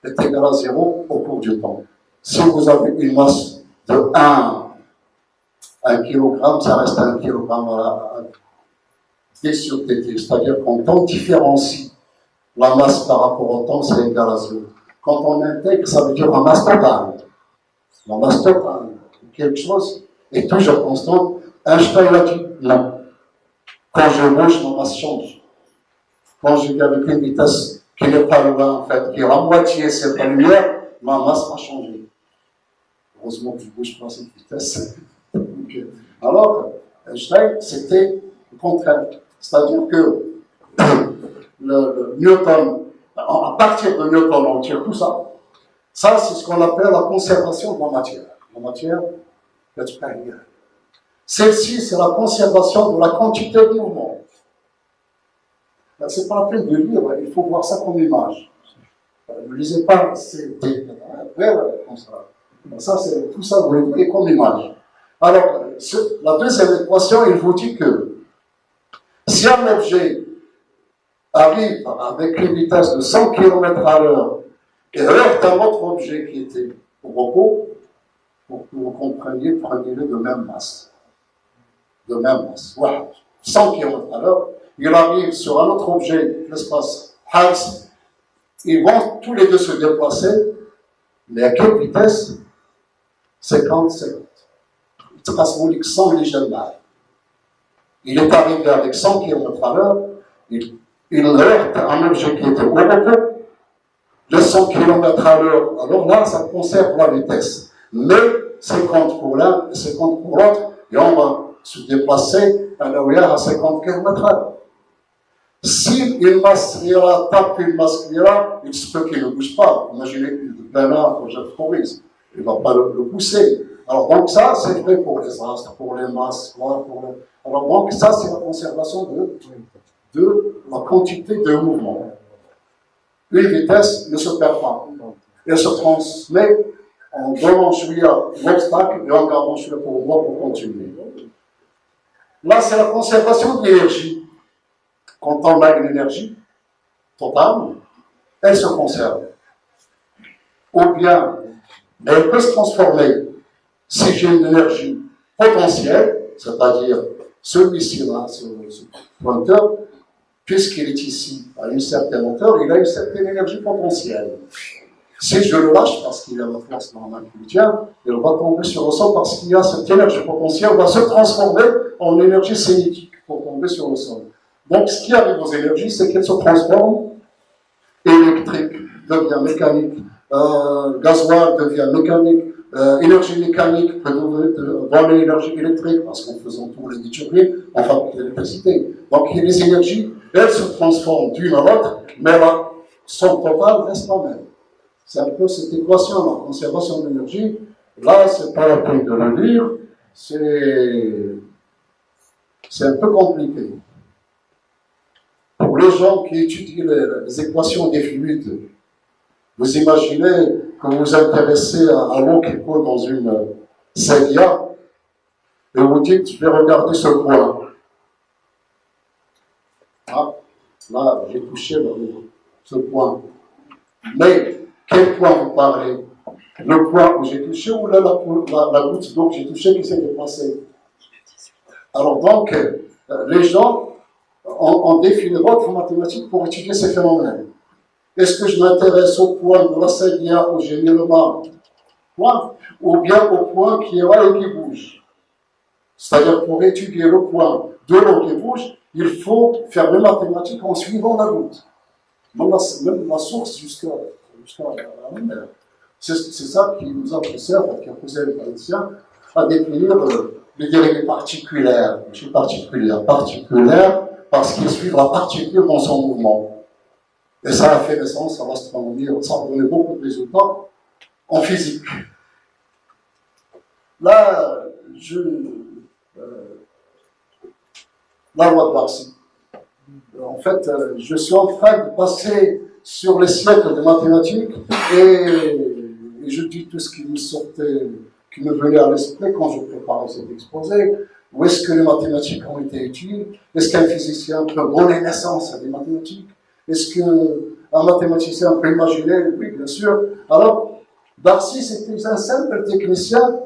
est égale à 0 au cours du temps. Si vous avez une masse de 1 Un kilogramme, ça reste un kilogramme à T sur TT. C'est-à-dire quand on différencie la masse par rapport au temps, c'est égal à 0. Quand on intègre, ça veut dire la masse totale. La masse totale, quelque chose est toujours constante. Einstein a dit non. Quand je bouge, ma masse change. Quand je vais avec une vitesse qui n'est pas loin, en fait, qui est à moitié cette lumière, ma masse va changer. Heureusement que je ne bouge pas à cette vitesse. Alors, Einstein, c'était le contraire. C'est-à-dire que le Newton, à partir de Newton, on tire tout ça. Ça, c'est ce qu'on appelle la conservation de la matière. La matière, celle-ci, c'est la conservation de la quantité de mouvement. Ce n'est pas la peine de lire, il faut voir ça comme image. Ne lisez pas, c'est comme ça. Ça, c'est tout ça, vous le voyez comme image. Alors, la deuxième équation, il vous dit que si un objet arrive avec une vitesse de 100 km à l'heure et heurte un autre objet qui était au repos, pour que vous compreniez, prenez-le de même masse. De même masse. Voilà. 100 km à l'heure, il arrive sur un autre objet, l'espace Hals, ils vont tous les deux se déplacer, mais à quelle vitesse? 50. Il est arrivé avec 100 km à l'heure, il heurte un objet qui était au repos, de 100 km à l'heure, alors là, ça conserve la vitesse. Mais 50 pour l'un et 50 pour l'autre, et on va se déplacer à 50 km à l'heure. Si une masse là tape une masse là, il se peut qu'il ne bouge pas. Imaginez le planeur pour Jeff Torres, il ne va pas le pousser. Alors donc ça, c'est vrai pour les astres, pour les masses, Alors donc ça, c'est la conservation de la quantité de mouvement. Une vitesse ne se perd pas. Elle se transmet en donnant celui à l'obstacle et en gardant celui pour moi pour continuer. Là, c'est la conservation de l'énergie. Quand on a une énergie totale, elle se conserve. Ou bien, elle peut se transformer. Si j'ai une énergie potentielle, c'est-à-dire celui-ci là, ce pointeur, puisqu'il est ici à une certaine hauteur, il a une certaine énergie potentielle. Si je le lâche parce qu'il a la force normale qui le tient, il va tomber sur le sol parce qu'il y a cette énergie potentielle, va se transformer en énergie cinétique pour tomber sur le sol. Donc, ce qui arrive aux énergies, c'est qu'elles se transforment. Électrique devient mécanique, gasoil devient mécanique, énergie mécanique peut donner l'énergie électrique parce qu'en faisant tout les turbines, on fabrique l'électricité. Donc, les énergies, elles se transforment d'une à l'autre, mais la somme totale reste la même. C'est un peu cette équation, la conservation de l'énergie. Là, c'est pas la peine de le lire, c'est un peu compliqué. Pour les gens qui étudient les équations des fluides, vous imaginez que vous vous intéressez à l'eau qui coule dans une sédia et vous dites, je vais regarder ce point. Ah, là, j'ai touché ce point. Mais, quel point vous parlez? Le point où j'ai touché ou là, la goutte d'eau que j'ai touchée qui s'est déplacée? Alors donc, les gens ont défini votre mathématique pour étudier ces phénomènes. Est-ce que je m'intéresse au point de la sédia où j'ai mis le marbre, ou bien au point qui est là et qui bouge? C'est-à-dire, pour étudier le point de l'eau qui bouge, il faut faire les mathématiques en suivant la goutte. Même la source jusqu'à la mer. C'est ça qui nous a poussé, qui a poussé les Palestiniens à définir les dérivés particulières. Je suis particulière parce qu'ils suivent la particule dans son mouvement. Et ça a fait naissance à l'astronomie, ça a donné beaucoup de résultats en physique. Là, la loi de Darcy. En fait, je suis en train de passer sur les siècles de mathématiques et je dis tout ce qui me sortait, qui me venait à l'esprit quand je préparais cet exposé. Où est-ce que les mathématiques ont été utiles? Est-ce qu'un physicien peut donner naissance à des mathématiques? Est-ce qu'un mathématicien peut imaginer? Oui, bien sûr. Alors, Darcy, c'était un simple technicien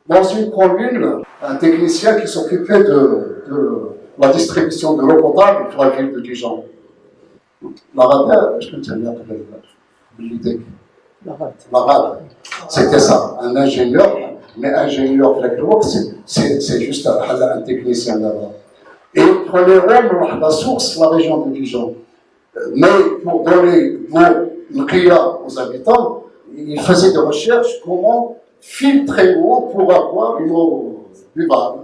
Dans une commune, un technicien qui s'occupait de la distribution de l'eau potable pour la ville de Dijon. La rade, je ne sais pas l'idée. La rade, c'était ça, un ingénieur, mais ingénieur c'est juste un technicien là-bas. Et il prenait Rome, la source, la région de Dijon. Mais pour donner l'eau aux habitants, il faisait des recherches comment filtrer l'eau pour avoir une eau buvable.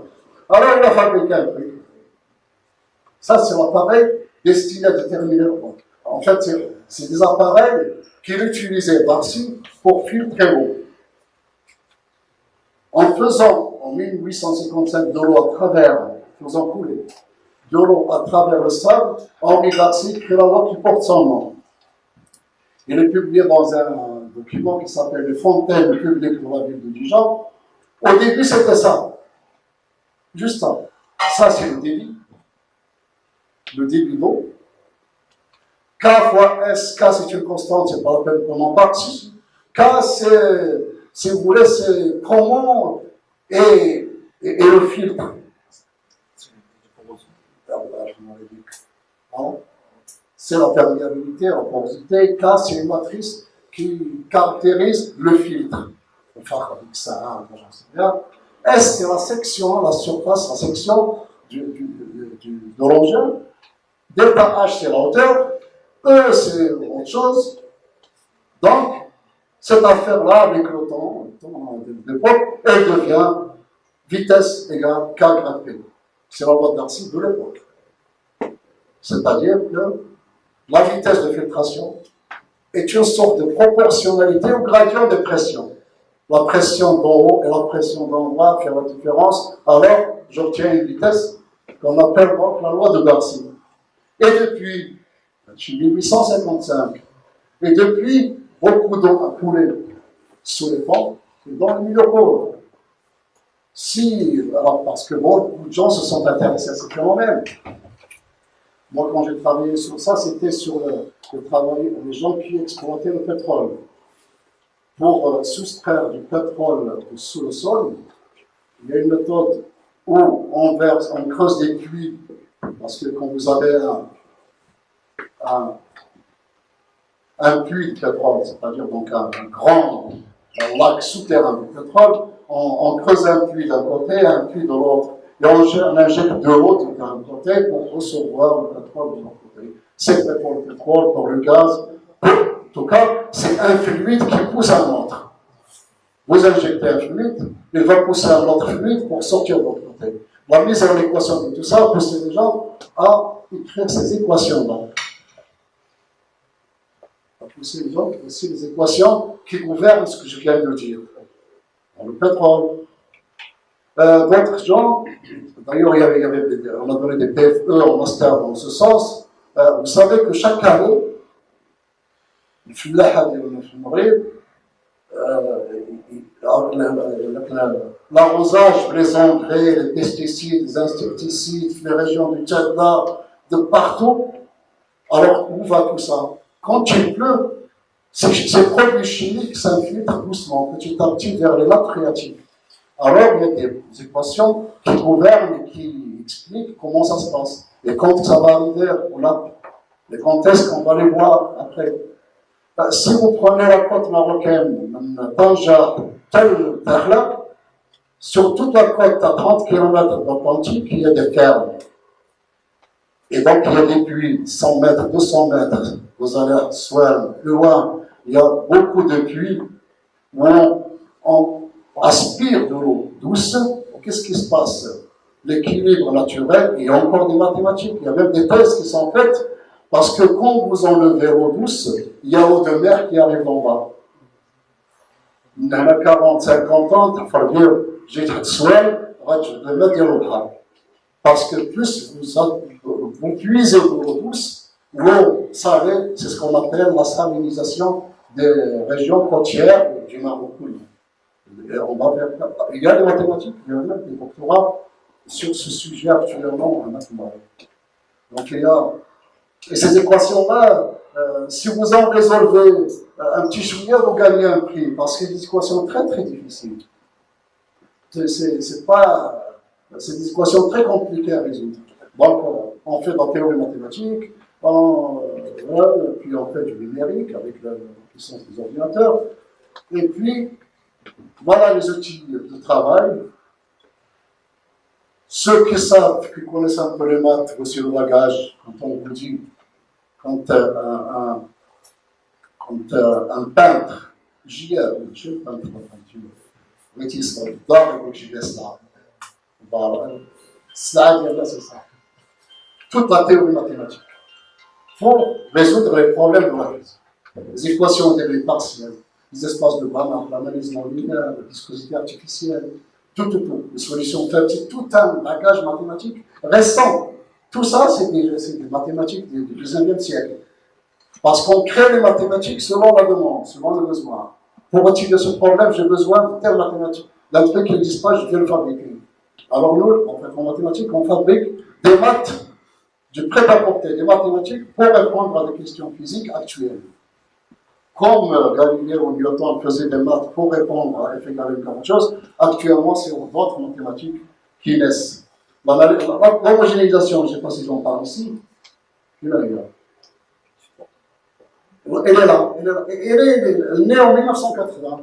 Alors il a fabriqué un truc. Ça, c'est l'appareil destiné à déterminer l'eau. En fait, c'est des appareils qu'il utilisait Darcy pour filtrer l'eau. En faisant, en 1855, de l'eau à travers, faisant couler de l'eau à travers le sable, Henri Darcy crée la loi qui porte son nom. Il est publié dans un document qui s'appelle les fontaines publiques de la ville de Dijon. Au début, c'était ça. Juste ça. Ça, c'est le débit. Le débit d'eau. K fois S, K c'est une constante, c'est pas la peine qu'on en parle. K, c'est, si vous voulez, c'est comment et le filtre. C'est la perméabilité, la porosité. K, c'est une matrice qui caractérise le filtre. On fait avec ça, j'en sais rien. S, c'est la section, la surface, la section de l'engin. Delta H, c'est la hauteur. E, c'est autre chose. Donc, cette affaire-là, avec le temps de l'époque, elle devient vitesse égale K grade P. C'est la loi de Darcy de l'époque. C'est-à-dire que la vitesse de filtration est une sorte de proportionnalité au gradient de pression. La pression d'en haut et la pression d'en bas fait la différence. Alors, j'obtiens une vitesse qu'on appelle donc la loi de Darcy. Et depuis 1855, et depuis, beaucoup d'eau a coulé sous les ponts et dans le milieu pauvre. Alors parce que beaucoup de gens se sont intéressés à ce phénomène. Moi, quand j'ai travaillé sur ça, c'était sur le travail des gens qui exploitaient le pétrole. Pour soustraire du pétrole sous le sol, il y a une méthode où on creuse des puits, parce que quand vous avez un puits de pétrole, c'est-à-dire donc un grand lac souterrain de pétrole, on creuse un puits d'un côté et un puits de l'autre. Et on injecte de l'eau d'un côté pour recevoir le pétrole de l'autre côté. C'est fait pour le pétrole, pour le gaz. En tout cas, c'est un fluide qui pousse un autre. Vous injectez un fluide, il va pousser un autre fluide pour sortir de l'autre côté. La mise en équation de tout ça pousse les gens à écrire ces équations-là. À pousser les gens à écrire les équations qui gouvernent ce que je viens de dire. Dans le pétrole. D'autres gens, d'ailleurs, on a donné des PFE en master dans ce sens. Vous savez que chaque année, l'arrosage, les engrais, les pesticides, les insecticides, les régions du Tchad, de partout. Alors, où va tout ça? Quand il pleut, ces produits chimiques s'infiltrent doucement, petit à petit, vers les nappes phréatiques. Alors, il y a des équations qui gouvernent et qui expliquent comment ça se passe. Et quand ça va arriver au lac, et quand est-ce qu'on va les voir après. Si vous prenez la côte marocaine, Tanger, tel Dakhla, sur toute la côte à 30 km d'Atlantique, il y a des fermes. Et donc, il y a des puits, 100 mètres, 200 mètres. Vous allez à Souel, plus loin, il y a beaucoup de puits où on aspire de l'eau douce. Qu'est-ce qui se passe? L'équilibre naturel, il y a encore des mathématiques, il y a même des thèses qui sont faites, parce que quand vous enlevez l'eau douce, il y a l'eau de mer qui arrive en bas. Il y en a 40, 50 ans, il faut dire, j'ai dit, Souel, je devais dire l'eau. Parce que plus vous puisez l'eau douce, l'eau salée, c'est ce qu'on appelle la salinisation des régions côtières du Maroc. Il y a des mathématiques, il y a même des doctorats sur ce sujet actuellement en mathématiques. Donc il y a. Et ces équations-là, si vous en résolvez un petit chouïa, vous gagnez un prix, parce que c'est des équations très très difficiles. C'est pas, c'est des équations très compliquées à résoudre. Donc, on fait de la théorie mathématique, puis on fait du numérique avec la puissance des ordinateurs, et puis voilà les outils de travail. Ceux qui savent, qui connaissent un peu les maths, voici le bagage, quand on vous dit, quand un peintre, je peintre, c'est ça. Toute la théorie mathématique. Il faut résoudre les problèmes de la vie. Les équations des partielles, les espaces de Banach, l'analyse non linéaire, le dispositif artificiel, tout. Les solutions fertiles, tout un bagage mathématique récent. Tout ça, c'est des mathématiques du 19e siècle. Parce qu'on crée les mathématiques selon la demande, selon le besoin. Pour retirer ce problème, j'ai besoin de telle mathématique. D'un truc qui n'existe pas, je viens le fabriquer. Alors nous, en fait, en mathématiques, on fabrique des maths du prêt-à-porter, des mathématiques pour répondre à des questions physiques actuelles. Comme Galilée ou Newton faisaient des maths pour répondre à F égale quelque chose, actuellement, c'est d'autres mathématiques qui naissent. L'homogénéisation, je ne sais pas si j'en parle ici, elle est là. Elle est née en 1980.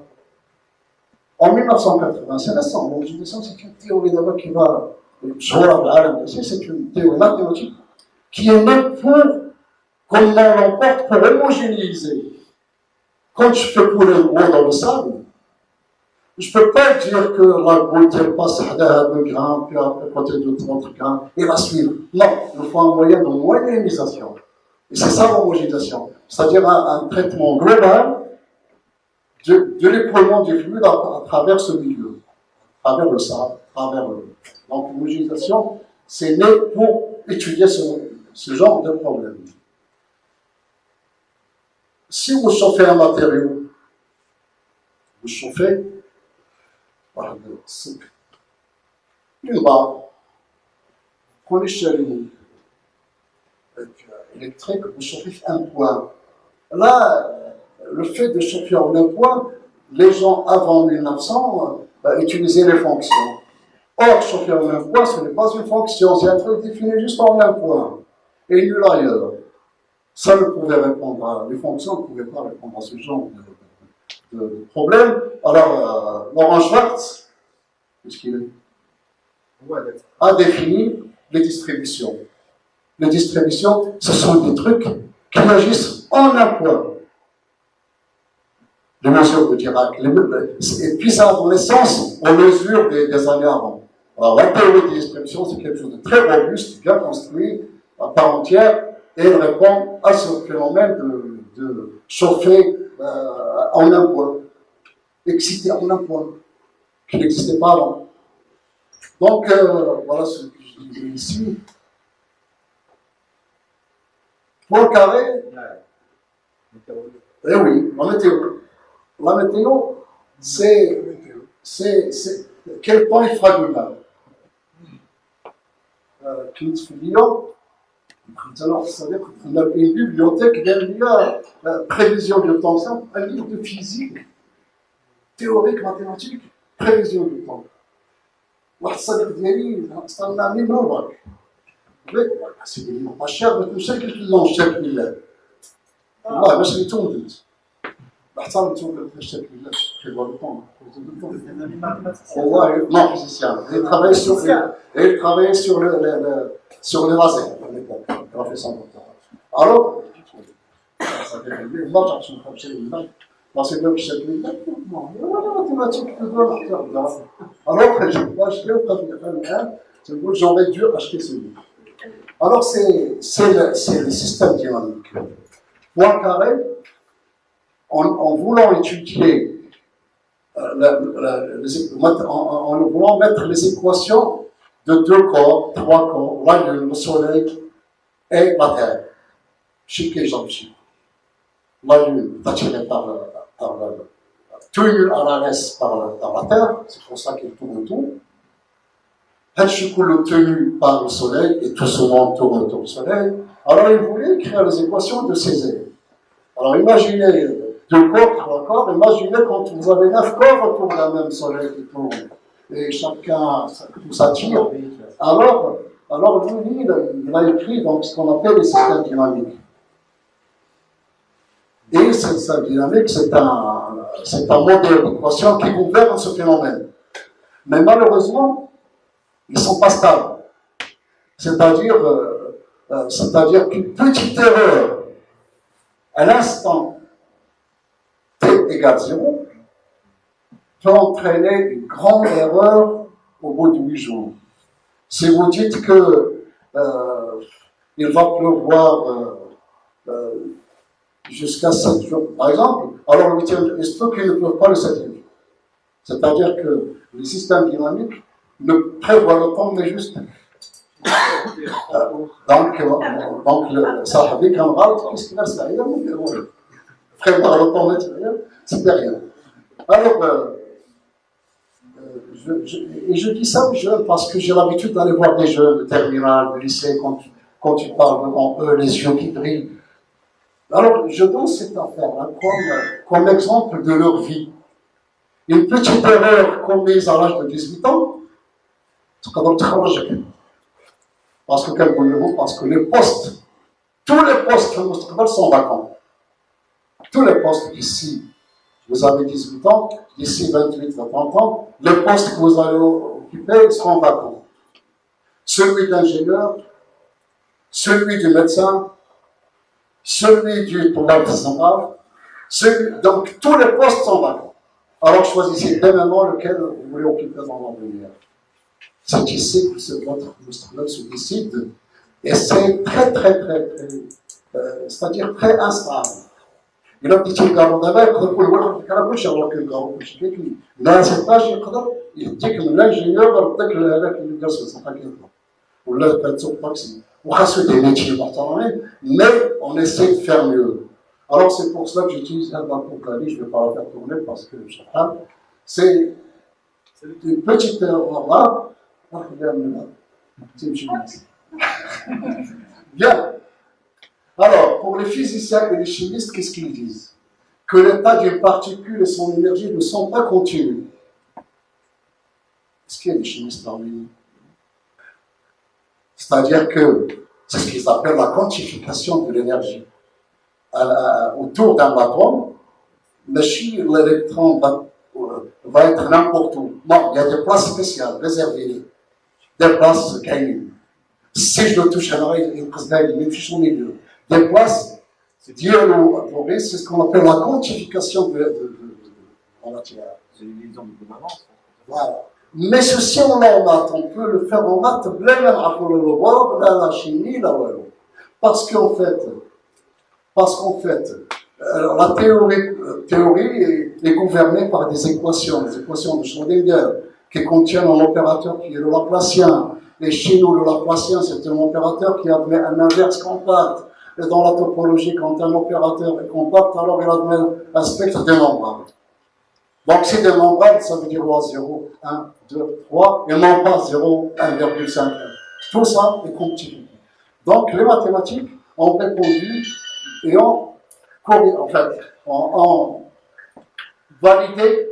En 1980, c'est récent. L'homogénéisation, c'est une théorie d'abord qui va. C'est une théorie mathématique qui est née pour, comme on l'emporte, pour homogénéiser. Quand je fais couler l'eau dans le sable, je ne peux pas dire que la goutte elle passe à 2 grains, puis après côté de 30 grains, et va suivre. Non, il faut un moyen de moyennisation. Et c'est ça l'homogénéisation. C'est-à-dire un traitement global de l'écoulement du fluide à travers ce milieu, à travers le sable, à travers l'eau. Donc l'homogénéisation, c'est né pour étudier ce genre de problème. Si vous chauffez un matériau, vous chauffez par le sucre, une barre, prenez chalumeau électrique, vous chauffez un point. Là, le fait de chauffer en un point, les gens avant 1900 utilisaient les fonctions. Or, chauffer en un point, ce n'est pas une fonction, c'est un truc défini juste en un point, et nul ailleurs. Ça ne pouvait répondre à les fonctions, ne pouvaient pas répondre à ce genre de problème. Alors, Laurent Schwartz, qu'est-ce qu'il est, a défini les distributions. Les distributions, ce sont des trucs qui agissent en un point. Les mesures de Dirac. Et puis ça a donné sens aux mesures des années avant. Alors, la théorie des distributions, c'est quelque chose de très robuste, bien construit, à part entière, et elle répond à ce phénomène de chauffer en un point, excité en un point, qui n'existait pas avant. Donc, voilà ce que je disais ici. Poincaré, eh oui, la météo. La météo, c'est quel temps il fera demain. Knut Lyon, alors, vous savez qu'on a une bibliothèque derrière la prévision du temps, c'est un livre de physique, théorique, mathématique, prévision du temps. C'est un ami normal. C'est des livres pas chers, mais tout ça, qu'est-ce qu'ils ont chaque millet. والله باش نتولد احترم تولد باش شكل في الوطن والله non physicien il travaillait sur les lasers à l'époque il a fait son doctorat alors ça fait une marge عشان نمشي للمال parce que بشكل ولا mathématique que doit نحترم alors je باش لو قبل الان تقول j'aurais dû acheter ce livre alors c'est le système dynamique. Poincaré, en voulant étudier, en voulant mettre les équations de 2 corps, 3 corps, la Lune, le Soleil et la Terre. Chic et Jean-Chic. La Lune, attirée tenue à la laisse par la Terre, c'est pour ça qu'elle tourne autour. Le tenu par le Soleil et tout ce monde tourne autour du Soleil. Alors il voulait écrire les équations de ces ailes. Alors imaginez 2 corps, 3 corps, imaginez quand vous avez 9 corps autour d'un même Soleil qui tourne. et chacun tout s'attire, alors lui, il a écrit donc, ce qu'on appelle les systèmes dynamiques. Et ce système dynamique, c'est un modèle d'équation qui gouverne ce phénomène. Mais malheureusement, ils ne sont pas stables. C'est-à-dire qu'une petite erreur à l'instant t égale 0 peut entraîner une grande erreur au bout de 8 jours. Si vous dites que il va pleuvoir jusqu'à 7 jours, par exemple, alors le 8e jour, il se peut qu'il ne pleuve pas le 7e jour. C'est-à-dire que le système dynamique ne prévoit le temps, mais juste. Donc le sahabi camarade, qu'est-ce qu'il a fait? Prévoir le temps matériel, c'est derrière. Alors, je dis ça aux jeunes parce que j'ai l'habitude d'aller voir des jeunes de terminale, de lycée, quand tu parles devant eux, les yeux qui brillent. Alors, je donne cette affaire-là comme exemple de leur vie. Une petite erreur commise à l'âge de 18 ans, c'est quand même très logique. Parce que les postes, tous les postes de Moustapha sont vacants. Tous les postes d'ici, vous avez 18 ans, d'ici 28 à 30 ans, les postes que vous allez occuper seront vacants. Celui d'ingénieur, celui du médecin, celui du central, donc tous les postes sont vacants. Alors choisissez dès maintenant lequel vous voulez occuper dans l'avenir. C'est ici que votre Moustapha se décide, et c'est très, c'est-à-dire très instable. Il a dit que dans cet âge, il dit que l'ingénieur va des métiers mais on essaie de faire mieux. Alors c'est pour cela que j'utilise un Al-Qur'ani, je ne vais pas la faire tourner parce que c'est une petite erreur. Bien. Alors, pour les physiciens et les chimistes, qu'est-ce qu'ils disent? Que l'état d'une particule et son énergie ne sont pas continus. Est-ce qu'il y a des chimistes parmi nous? C'est-à-dire que c'est ce qu'ils appellent la quantification de l'énergie. Autour d'un atome, l'électron va être n'importe où. Bon, il y a des places spéciales, réservées, des places gagnées. Si je le touche à l'oreille, il me fiche au milieu. Des places, Dieu nous a trouvé, c'est ce qu'on appelle la quantification de la matière. C'est une exemple de balance. Voilà. Mais ceci, on peut le faire en maths, la chimie, parce qu'en fait, la théorie est gouvernée par des équations de Schrödinger, qui contiennent un opérateur qui est le Laplacien. Et chez nous, le Laplacien, c'est un opérateur qui admet un inverse compact. Et dans la topologie, quand un opérateur est compact, alors il admet un spectre démembrable. Donc, si démembrable, ça veut dire 0, 1, 2, 3, et non pas 0, 1,5. Tout ça est quantifié. Donc, les mathématiques ont répondu et ont validé.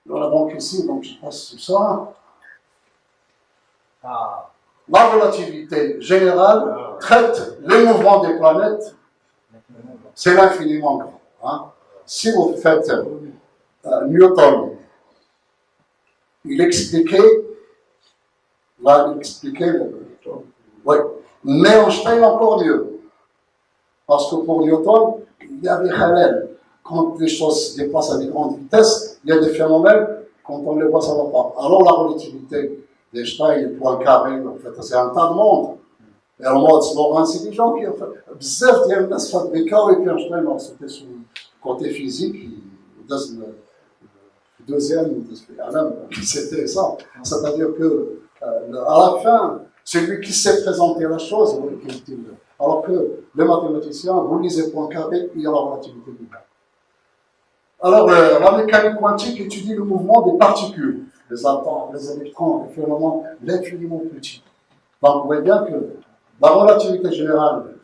Voilà, donc ici, donc je passe tout ça. La relativité générale traite les mouvements des planètes, c'est l'infiniment grand. Hein. Si vous faites Newton, il expliquait, oui, mais Einstein encore mieux. Parce que pour Newton, il y avait Halal. Quand les choses se déplacent à des grandes vitesses, il y a des phénomènes, quand on les voit, ça ne va pas. Alors la relativité d'Einstein, les points carrés, en fait, c'est un tas de monde. Et alors moi, c'est des gens qui ont fait bzaf ديال الناس فات بكاو et puis Einstein, c'était sur le côté physique, le deuxième, c'était ça. C'est-à-dire que à la fin, c'est lui qui sait présenter la chose, alors que les mathématiciens, vous lisez point carré, il y a la relativité du cas. Alors, la mécanique quantique étudie le mouvement des particules, les atomes, les électrons, les phénomènes l'infiniment petits. Donc, vous voyez bien que la relativité générale,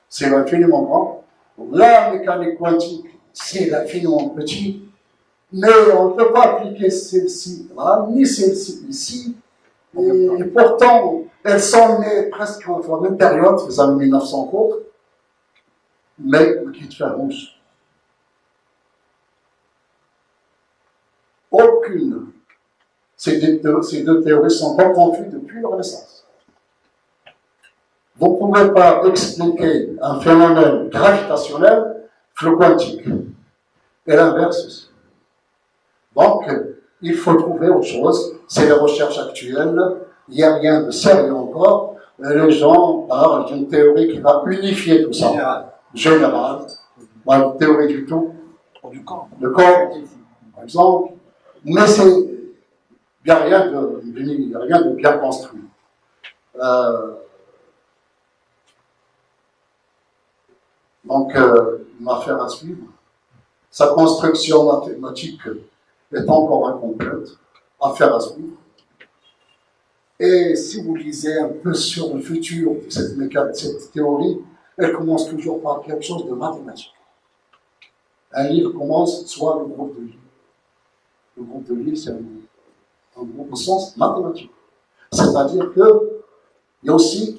c'est l'infiniment grand. La mécanique quantique, c'est l'infiniment petit. Mais on ne peut pas appliquer celle-ci là, ni celle-ci ici. Et pourtant, elles sont nées presque à la même période, les années 1900 cours, mais qui différencient. Aucune. Ces deux théories sont confondues depuis leur naissance. Vous ne pouvez pas expliquer un phénomène gravitationnel flux quantique. Et l'inverse aussi. Donc, il faut trouver autre chose. C'est les recherches actuelles. Il n'y a rien de sérieux encore. Les gens parlent d'une théorie qui va unifier tout ça. Générale. Une théorie du tout. Du corps. Le corps, par exemple. Mais il n'y a rien de bien construit. Donc, une affaire à suivre. Sa construction mathématique est encore incomplète. Affaire à suivre. Et si vous lisez un peu sur le futur de cette théorie, elle commence toujours par quelque chose de mathématique. Un livre commence soit le groupe de livres. Le groupe de livres, c'est un groupe au sens mathématique. C'est-à-dire que il y a aussi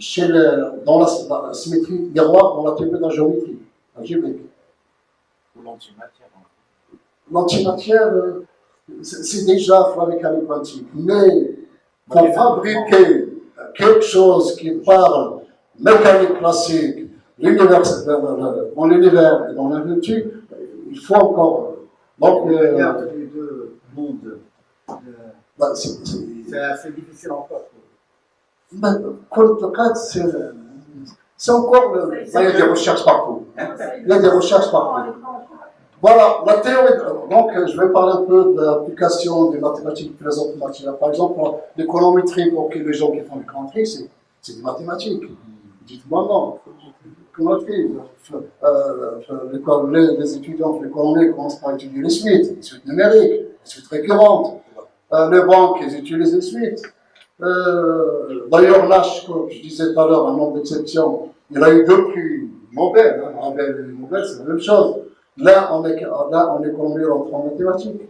dans la symétrie miroir, dans la théorie de la géométrie, algébrique. Ou l'antimatière. L'antimatière, c'est déjà fabriqué quantique. Mais pour fabriquer quelque chose qui parle mécanique classique, dans l'univers et dans la nature, il faut encore. Donc, les deux mondes. C'est assez difficile encore. C'est encore. Il y a des recherches partout. Il y a des recherches partout. Voilà, la théorie. Donc, je vais parler un peu de l'application des mathématiques philosophiques. Par exemple, l'économétrie, pour que les gens qui font l'économétrie, c'est des mathématiques. Dites-moi non. L'économétrie. Les étudiants de l'économie commencent par étudier les suites numériques, les suites récurrentes. Les banques, ils utilisent les suites. D'ailleurs, Nash, comme je disais tout à l'heure, un nombre d'exceptions, il a eu 2 prix Nobel. Nobel, c'est la même chose. L'un en économie, l'autre en mathématiques.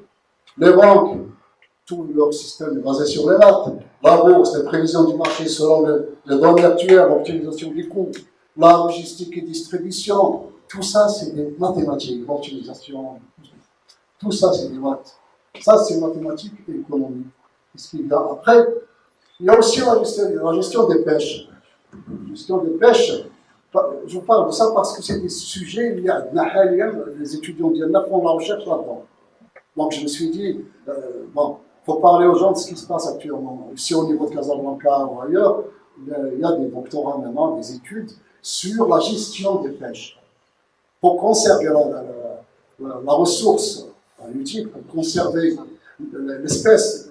Les banques, tout leur système est basé sur les maths. La bourse, les prévisions du marché selon les données actuelles, l'optimisation des coûts, la logistique et distribution, tout ça, c'est des mathématiques, l'optimisation. Tout ça, c'est des maths. Ça, c'est mathématiques et économie. Qu'est-ce qu'il y a après? Il y a aussi la gestion des pêches. La gestion des pêches, je parle de ça parce que c'est des sujets, il y a les étudiants d'IANA font de la recherche là-dedans. Donc je me suis dit, il faut parler aux gens de ce qui se passe actuellement. Ici au niveau de Casablanca ou ailleurs, il y a des doctorats maintenant, des études sur la gestion des pêches. Pour conserver la ressource utile, pour conserver l'espèce.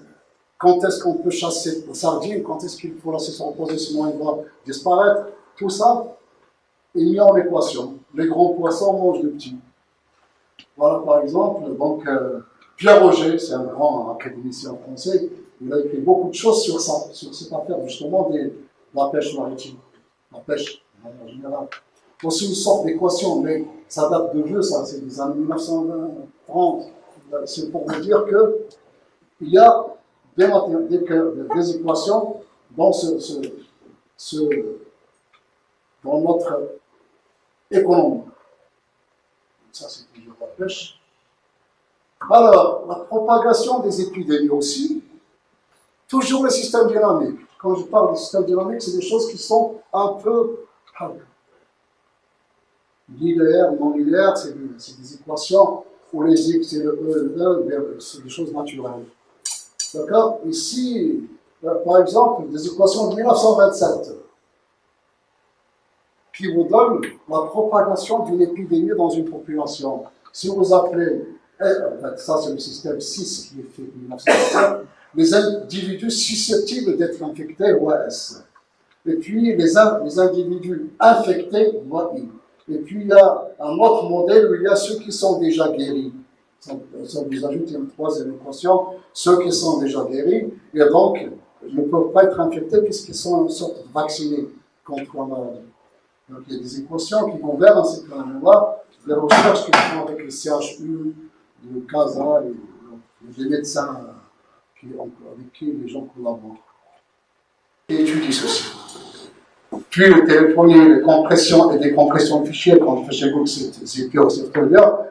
Quand est-ce qu'on peut chasser la sardine, quand est-ce qu'il faut laisser se reposer, sinon il va disparaître. Tout ça est mis en équation. Les gros poissons mangent les petits. Voilà, par exemple, donc, Pierre Roger, c'est un grand académicien français, il a écrit beaucoup de choses sur ça, sur cette affaire justement de la pêche maritime, la pêche de manière générale. C'est une sorte d'équation, mais ça date de vieux, ça, c'est des années 1930. C'est pour vous dire qu'il y a des équations dans dans notre économie. Ça, c'est toujours la pêche. Alors, la propagation des épidémies aussi, toujours le système dynamique. Quand je parle du système dynamique, c'est des choses qui sont un peu linéaires, non linéaires, c'est des équations où les X et le E et le E, c'est des choses naturelles. D'accord? Ici, par exemple, des équations de 1927 qui vous donnent la propagation d'une épidémie dans une population. Si vous appelez, ça c'est le système 6 qui est fait en 1927, les individus susceptibles d'être infectés, OAS. Et puis les individus infectés, OAI. Et puis il y a un autre modèle où il y a ceux qui sont déjà guéris. Ça vous ajoute une troisième équation, ceux qui sont déjà guéris, et donc ne peuvent pas être infectés puisqu'ils sont en sorte vaccinés contre la maladie. Donc il y a des équations qui vont vers dans ces phénomènes-là, des recherches qui se font avec le CHU, le CASA, des médecins avec qui les gens collaborent. Et étudient ceci. Puis le téléphonie, les compressions et décompressions de fichiers, quand je fais chez Google,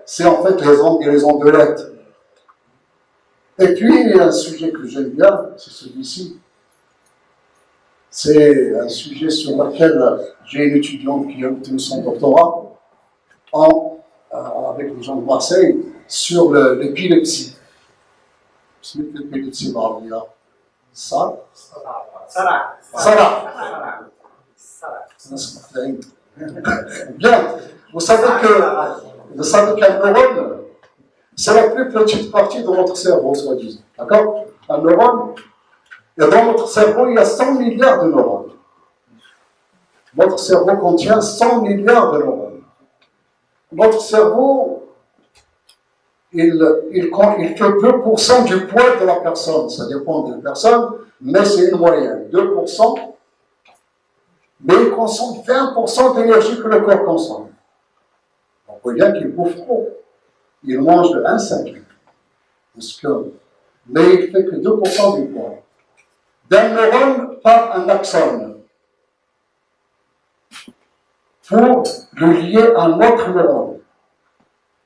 c'est en fait les ondes de lettres. Et puis, il y a un sujet que j'aime bien, c'est celui-ci. C'est un sujet sur lequel j'ai une étudiante qui a obtenu son doctorat avec les gens de Marseille sur l'épilepsie. C'est l'épilepsie barbière. Ça. Bien. Vous savez qu'un neurone, c'est la plus petite partie de notre cerveau, soi-disant. D'accord? Un neurone, et dans notre cerveau, il y a 100 milliards de neurones. Notre cerveau contient 100 milliards de neurones. Notre cerveau, il fait 2% du poids de la personne. Ça dépend de la personne, mais c'est une moyenne. 2%, mais il consomme 20% d'énergie que le corps consomme. On voit bien qu'il bouffe trop. Il mange de 1,5. Mais il fait que 2% du poids. D'un neurone par un axone. Pour le lier à un autre neurone.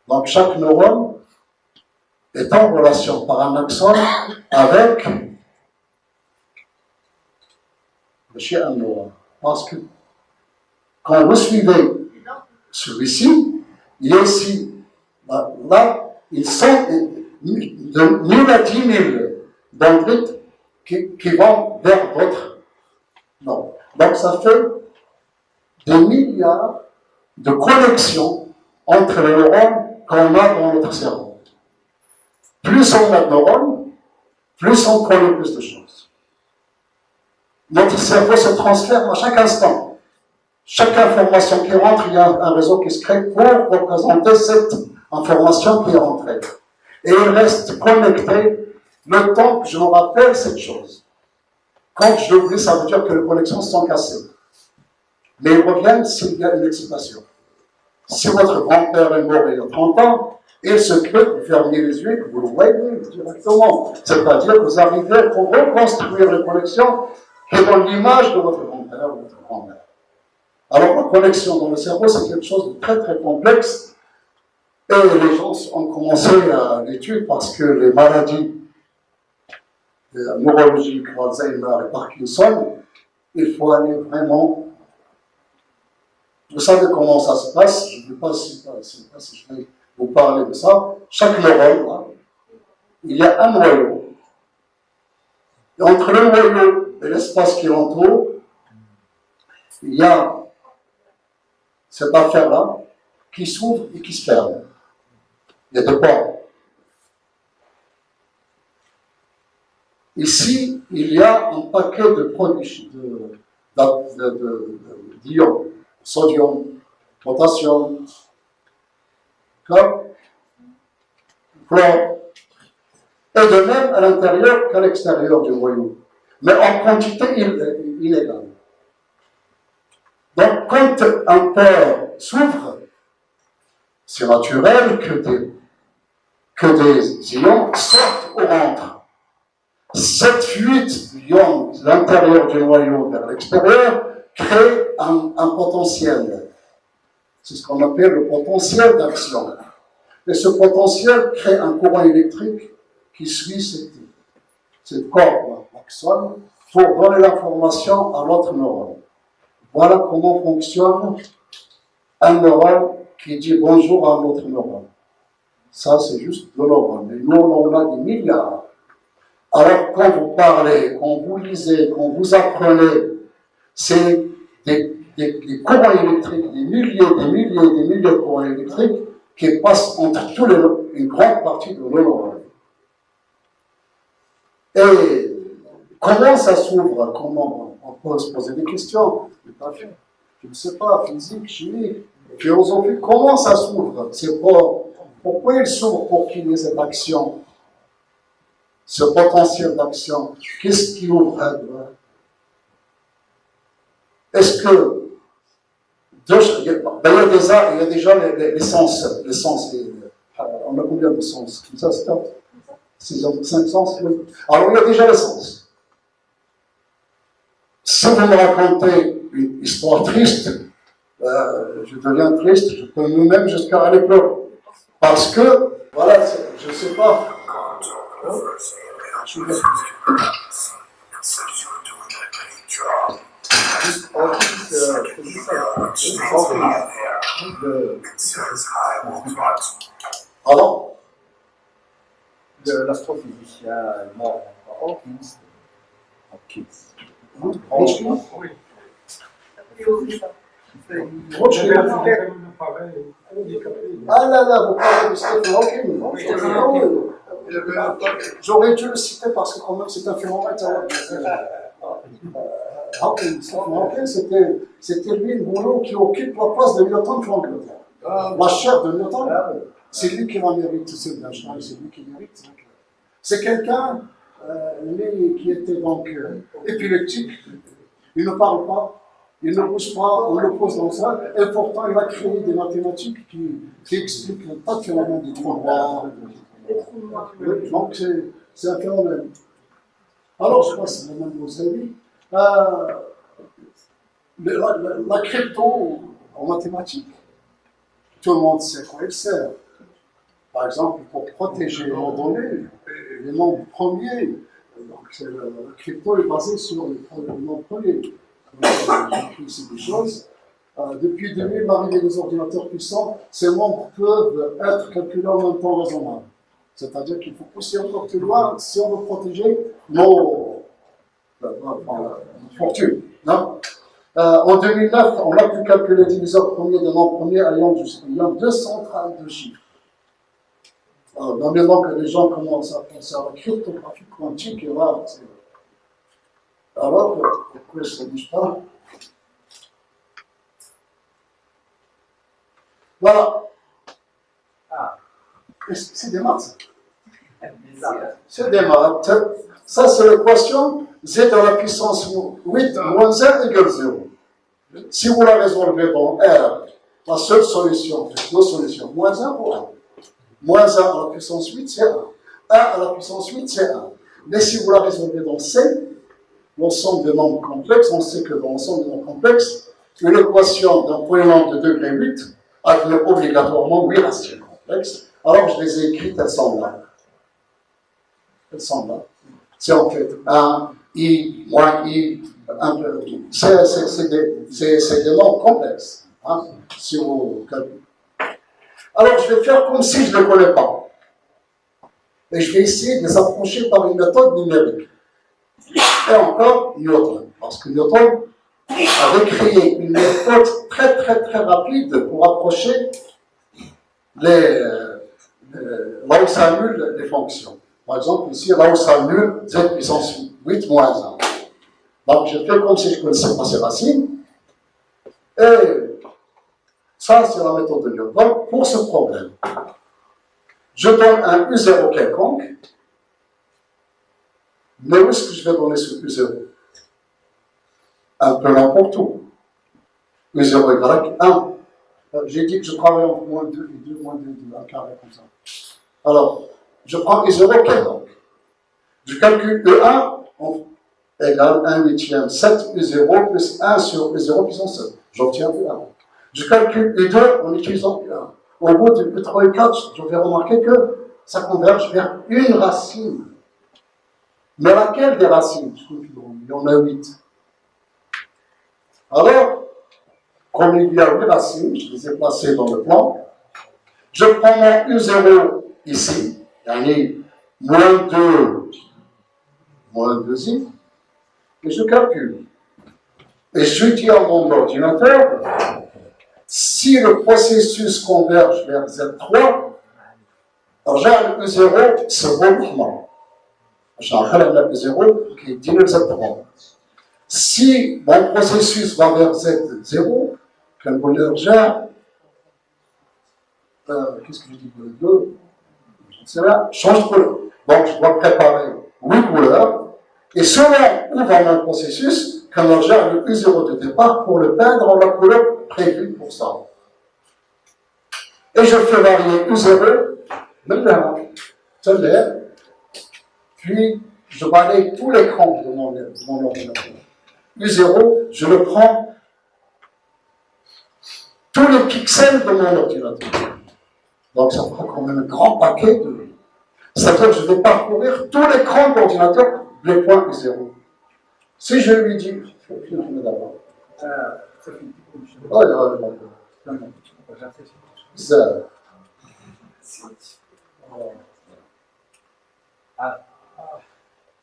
Donc chaque neurone est en relation par un axone avec un neurone. Parce que quand vous suivez celui-ci, il y a ici, là, ils sont de 1000 à 10 000 dendrites qui vont vers d'autres. Non. Donc ça fait des milliards de connexions entre les neurones qu'on a dans notre cerveau. Plus on a de neurones, plus on connaît plus de choses. Notre cerveau se transforme à chaque instant. Chaque information qui rentre, il y a un réseau qui se crée pour représenter cette information qui est rentrée. Et il reste connecté le temps que je me rappelle cette chose. Quand je l'oublie, ça veut dire que les connexions sont cassées. Mais ils reviennent s'il y a une excitation. Si votre grand-père est mort il y a 30 ans, il se peut que vous fermiez les yeux et que vous le voyez directement. C'est-à-dire que vous arrivez à reconstruire les connexions qui donnent l'image de votre grand-père ou votre grand-mère. Alors, la connexion dans le cerveau, c'est quelque chose de très très complexe. Et les gens ont commencé à l'étude parce que les maladies neurologiques, Alzheimer et Parkinson, il faut aller vraiment. Vous savez comment ça se passe, je ne sais pas si je vais vous parler de ça. Chaque neurone, là, il y a un noyau. Et entre le noyau et l'espace qui l'entoure, il y a cette affaire-là qui s'ouvre et qui se ferme. Il y a deux portes. Ici, il y a un paquet de produits d'ions, sodium, potassium, chlore, et de même à l'intérieur qu'à l'extérieur du noyau, mais en quantité inégale. Donc, quand un pore s'ouvre, c'est naturel que des ions sortent ou rentrent. Cette fuite d'ions de l'intérieur du noyau vers l'extérieur crée un potentiel. C'est ce qu'on appelle le potentiel d'action. Et ce potentiel crée un courant électrique qui suit cette corde, l'axone, pour donner l'information à l'autre neurone. Voilà comment fonctionne un neurone qui dit bonjour à un autre neurone. Ça, c'est juste de neurones. Mais nous, on en a des milliards. Alors, quand vous parlez, quand vous lisez, quand vous apprenez, c'est des courants électriques, des milliers de courants électriques qui passent entre une grande partie de nos neurones. Et comment ça s'ouvre? Comment on peut se poser des questions? Je ne sais pas, physique, chimie, philosophie, comment ça s'ouvre? C'est pourquoi il s'ouvre pour qu'il y ait cette action? Ce potentiel d'action, qu'est-ce qui ouvre? Est-ce que il y a déjà les sens, on a combien de sens? Comme ça, c'est 5 sens, oui. Alors, il y a déjà les sens. Si vous me racontez une histoire triste, je deviens triste, je peux même jusqu'à aller pleurer. Parce que, voilà, je ne sais pas. Pardon? L'astrophysicien mort, Hawkins. Ah là là, vous parlez de Stephen Hawking. J'aurais dû le citer parce que quand même c'est un phénomène. Hawking, Stephen Hawking, c'était lui le boulot qui occupe la place de Newton en Angleterre. La chair de Newton, c'est lui qui la mérite, c'est lui qui mérite. C'est quelqu'un qui était donc épileptique, il ne parle pas, il ne bouge pas, on le pose dans ça, et pourtant il a créé des mathématiques qui expliquent un tas de phénomènes des trous noirs. Donc c'est un phénomène. Alors je passe même aux amis. La crypto en mathématiques, tout le monde sait quoi elle sert. Par exemple, pour protéger nos données, les nombres premiers, donc la crypto est basée sur les nombres premiers. J'écris ici des choses. Depuis 2000, l'arrivée des ordinateurs puissants, ces nombres peuvent être calculés en même temps raisonnable. C'est-à-dire qu'il faut pousser encore plus loin si on veut protéger nos fortunes. Non? En 2009, on a pu calculer le diviseur premier d'un nombre premier ayant 232 chiffres. Dans les temps que les gens commencent à penser à la cryptographie quantique, et là, alors, pourquoi ça ne bouge pas? Voilà. C'est des maths. C'est des maths. Ça, c'est l'équation z à la puissance 8 moins 1 égale 0. Si vous la résolvez dans R, la seule solution, deux solutions, moins 1 pour 1. Moins 1 à la puissance 8, c'est 1. 1 à la puissance 8, c'est 1. Mais si vous la résolvez dans C, l'ensemble des nombres complexes, on sait que dans l'ensemble des nombres complexes, une équation d'un polynôme de degré 8 admet obligatoirement 8 racines complexes. Alors je les ai écrites, elles sont là. Elles sont là. C'est en fait 1, I, moins I, 1 peu. C'est des nombres complexes. Hein, si vous calculez. Alors je vais faire comme si je ne les connais pas. Et je vais essayer de les approcher par une méthode numérique. Et encore Newton. Parce que Newton avait créé une méthode très très très rapide pour approcher là où s'annulent les fonctions. Par exemple, ici, là où s'annule z puissance 8 moins 1. Donc, je fais comme si je connaissais pas ces racines. Et ça, c'est la méthode de Newton pour ce problème. Je donne un U0 quelconque. Mais où est-ce que je vais donner ce U0? Un peu n'importe où. U0 égale 1. J'ai dit que je travaille entre moins 2 et 2, moins 2, 2, un carré comme ça. Alors, je prends U0 quelconque. Je calcule E1 égale 1 huitième 7 U0 plus 1 sur U0 puissance 7. J'obtiens U1. Je calcule U2 en utilisant U1. Au bout de U3 et 4, je vais remarquer que ça converge vers une racine. Mais laquelle des racines? Il y en a 8. Alors, comme il y a 8 racines, je les ai placées dans le plan. Je prends mon U0 ici, moins 2i, et je calcule. Et je dis à mon ordinateur, si le processus converge vers Z3, alors j'ai un U0 se regroupement. J'ai un U0 qui dit le Z3. Si mon processus va vers Z0, quelle couleur j'ai? Qu'est-ce que je dis pour le 2? Je ne sais pas, change de couleur. Donc je dois préparer 8 couleurs, et selon où va mon processus, quand j'ai le U0 de départ pour le peindre en la couleur prévue pour ça. Et je fais varier U0, c'est l'air, puis je balaye tout l'écran de mon ordinateur. U0, je le prends, tous les pixels de mon ordinateur. Donc ça fera quand même un grand paquet de... C'est-à-dire que je vais parcourir tout l'écran de l'ordinateur, les points U0. Si je lui dis... d'abord. Oh,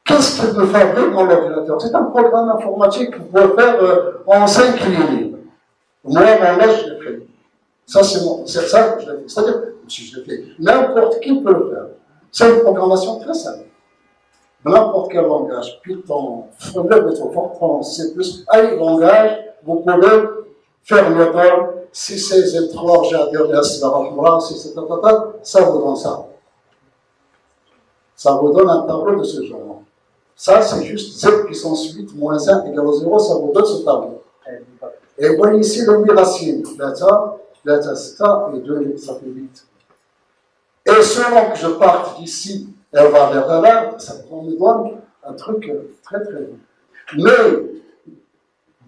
qu'est-ce qu'il me fabrique mon ordinateur? C'est un programme informatique que vous pouvez faire en 5 lignes. Moi, mon âge, je l'ai fait. Ça, c'est ça que je l'ai fait. C'est-à-dire, si je l'ai fait, n'importe qui peut le faire. C'est une programmation très simple. N'importe quel langage, Python, Fortran, C++, un langage, vous pouvez faire le temps. Si c'est Z3, j'ai à dire, si c'est ça vous donne ça. Ça vous donne un tableau de ce genre. Ça, c'est juste Z puissance 8 moins 1 égale 0, ça vous donne ce tableau. Et vous voyez ici le mi-racine. Delta, et 2, ça fait 8. Et selon que je parte d'ici, elle va vers là, ça me donne un truc très très bon. Mais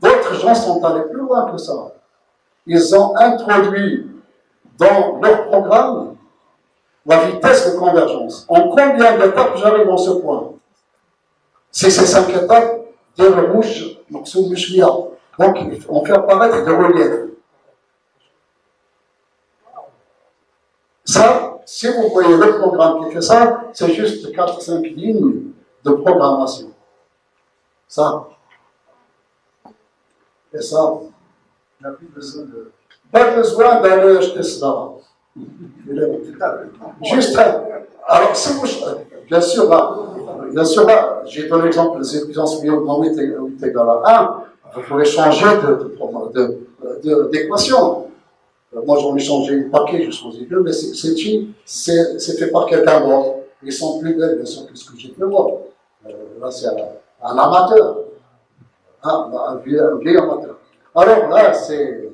d'autres gens sont allés plus loin que ça. Ils ont introduit dans leur programme la vitesse de convergence. En combien d'étapes j'arrive dans ce point? Si c'est 5 étapes, des rouges, donc c'est donc on fait apparaître des reliefs. Ça, si vous voyez le programme qui fait ça, c'est juste 4-5 lignes de programmation. Ça. Et ça. On n'a plus besoin de... Pas besoin d'aller acheter cela. Juste, alors si vous, bien sûr, là, j'ai donné l'exemple des puissances 8 égale à 1, vous pouvez changer d'équation. Moi, j'en ai changé une paquet, je choisis deux, mais c'est fait par quelqu'un d'autre. Ils sont plus belles, bien sûr, que ce que j'ai fait moi. Là, c'est un amateur. Un vieil amateur. Alors là, c'est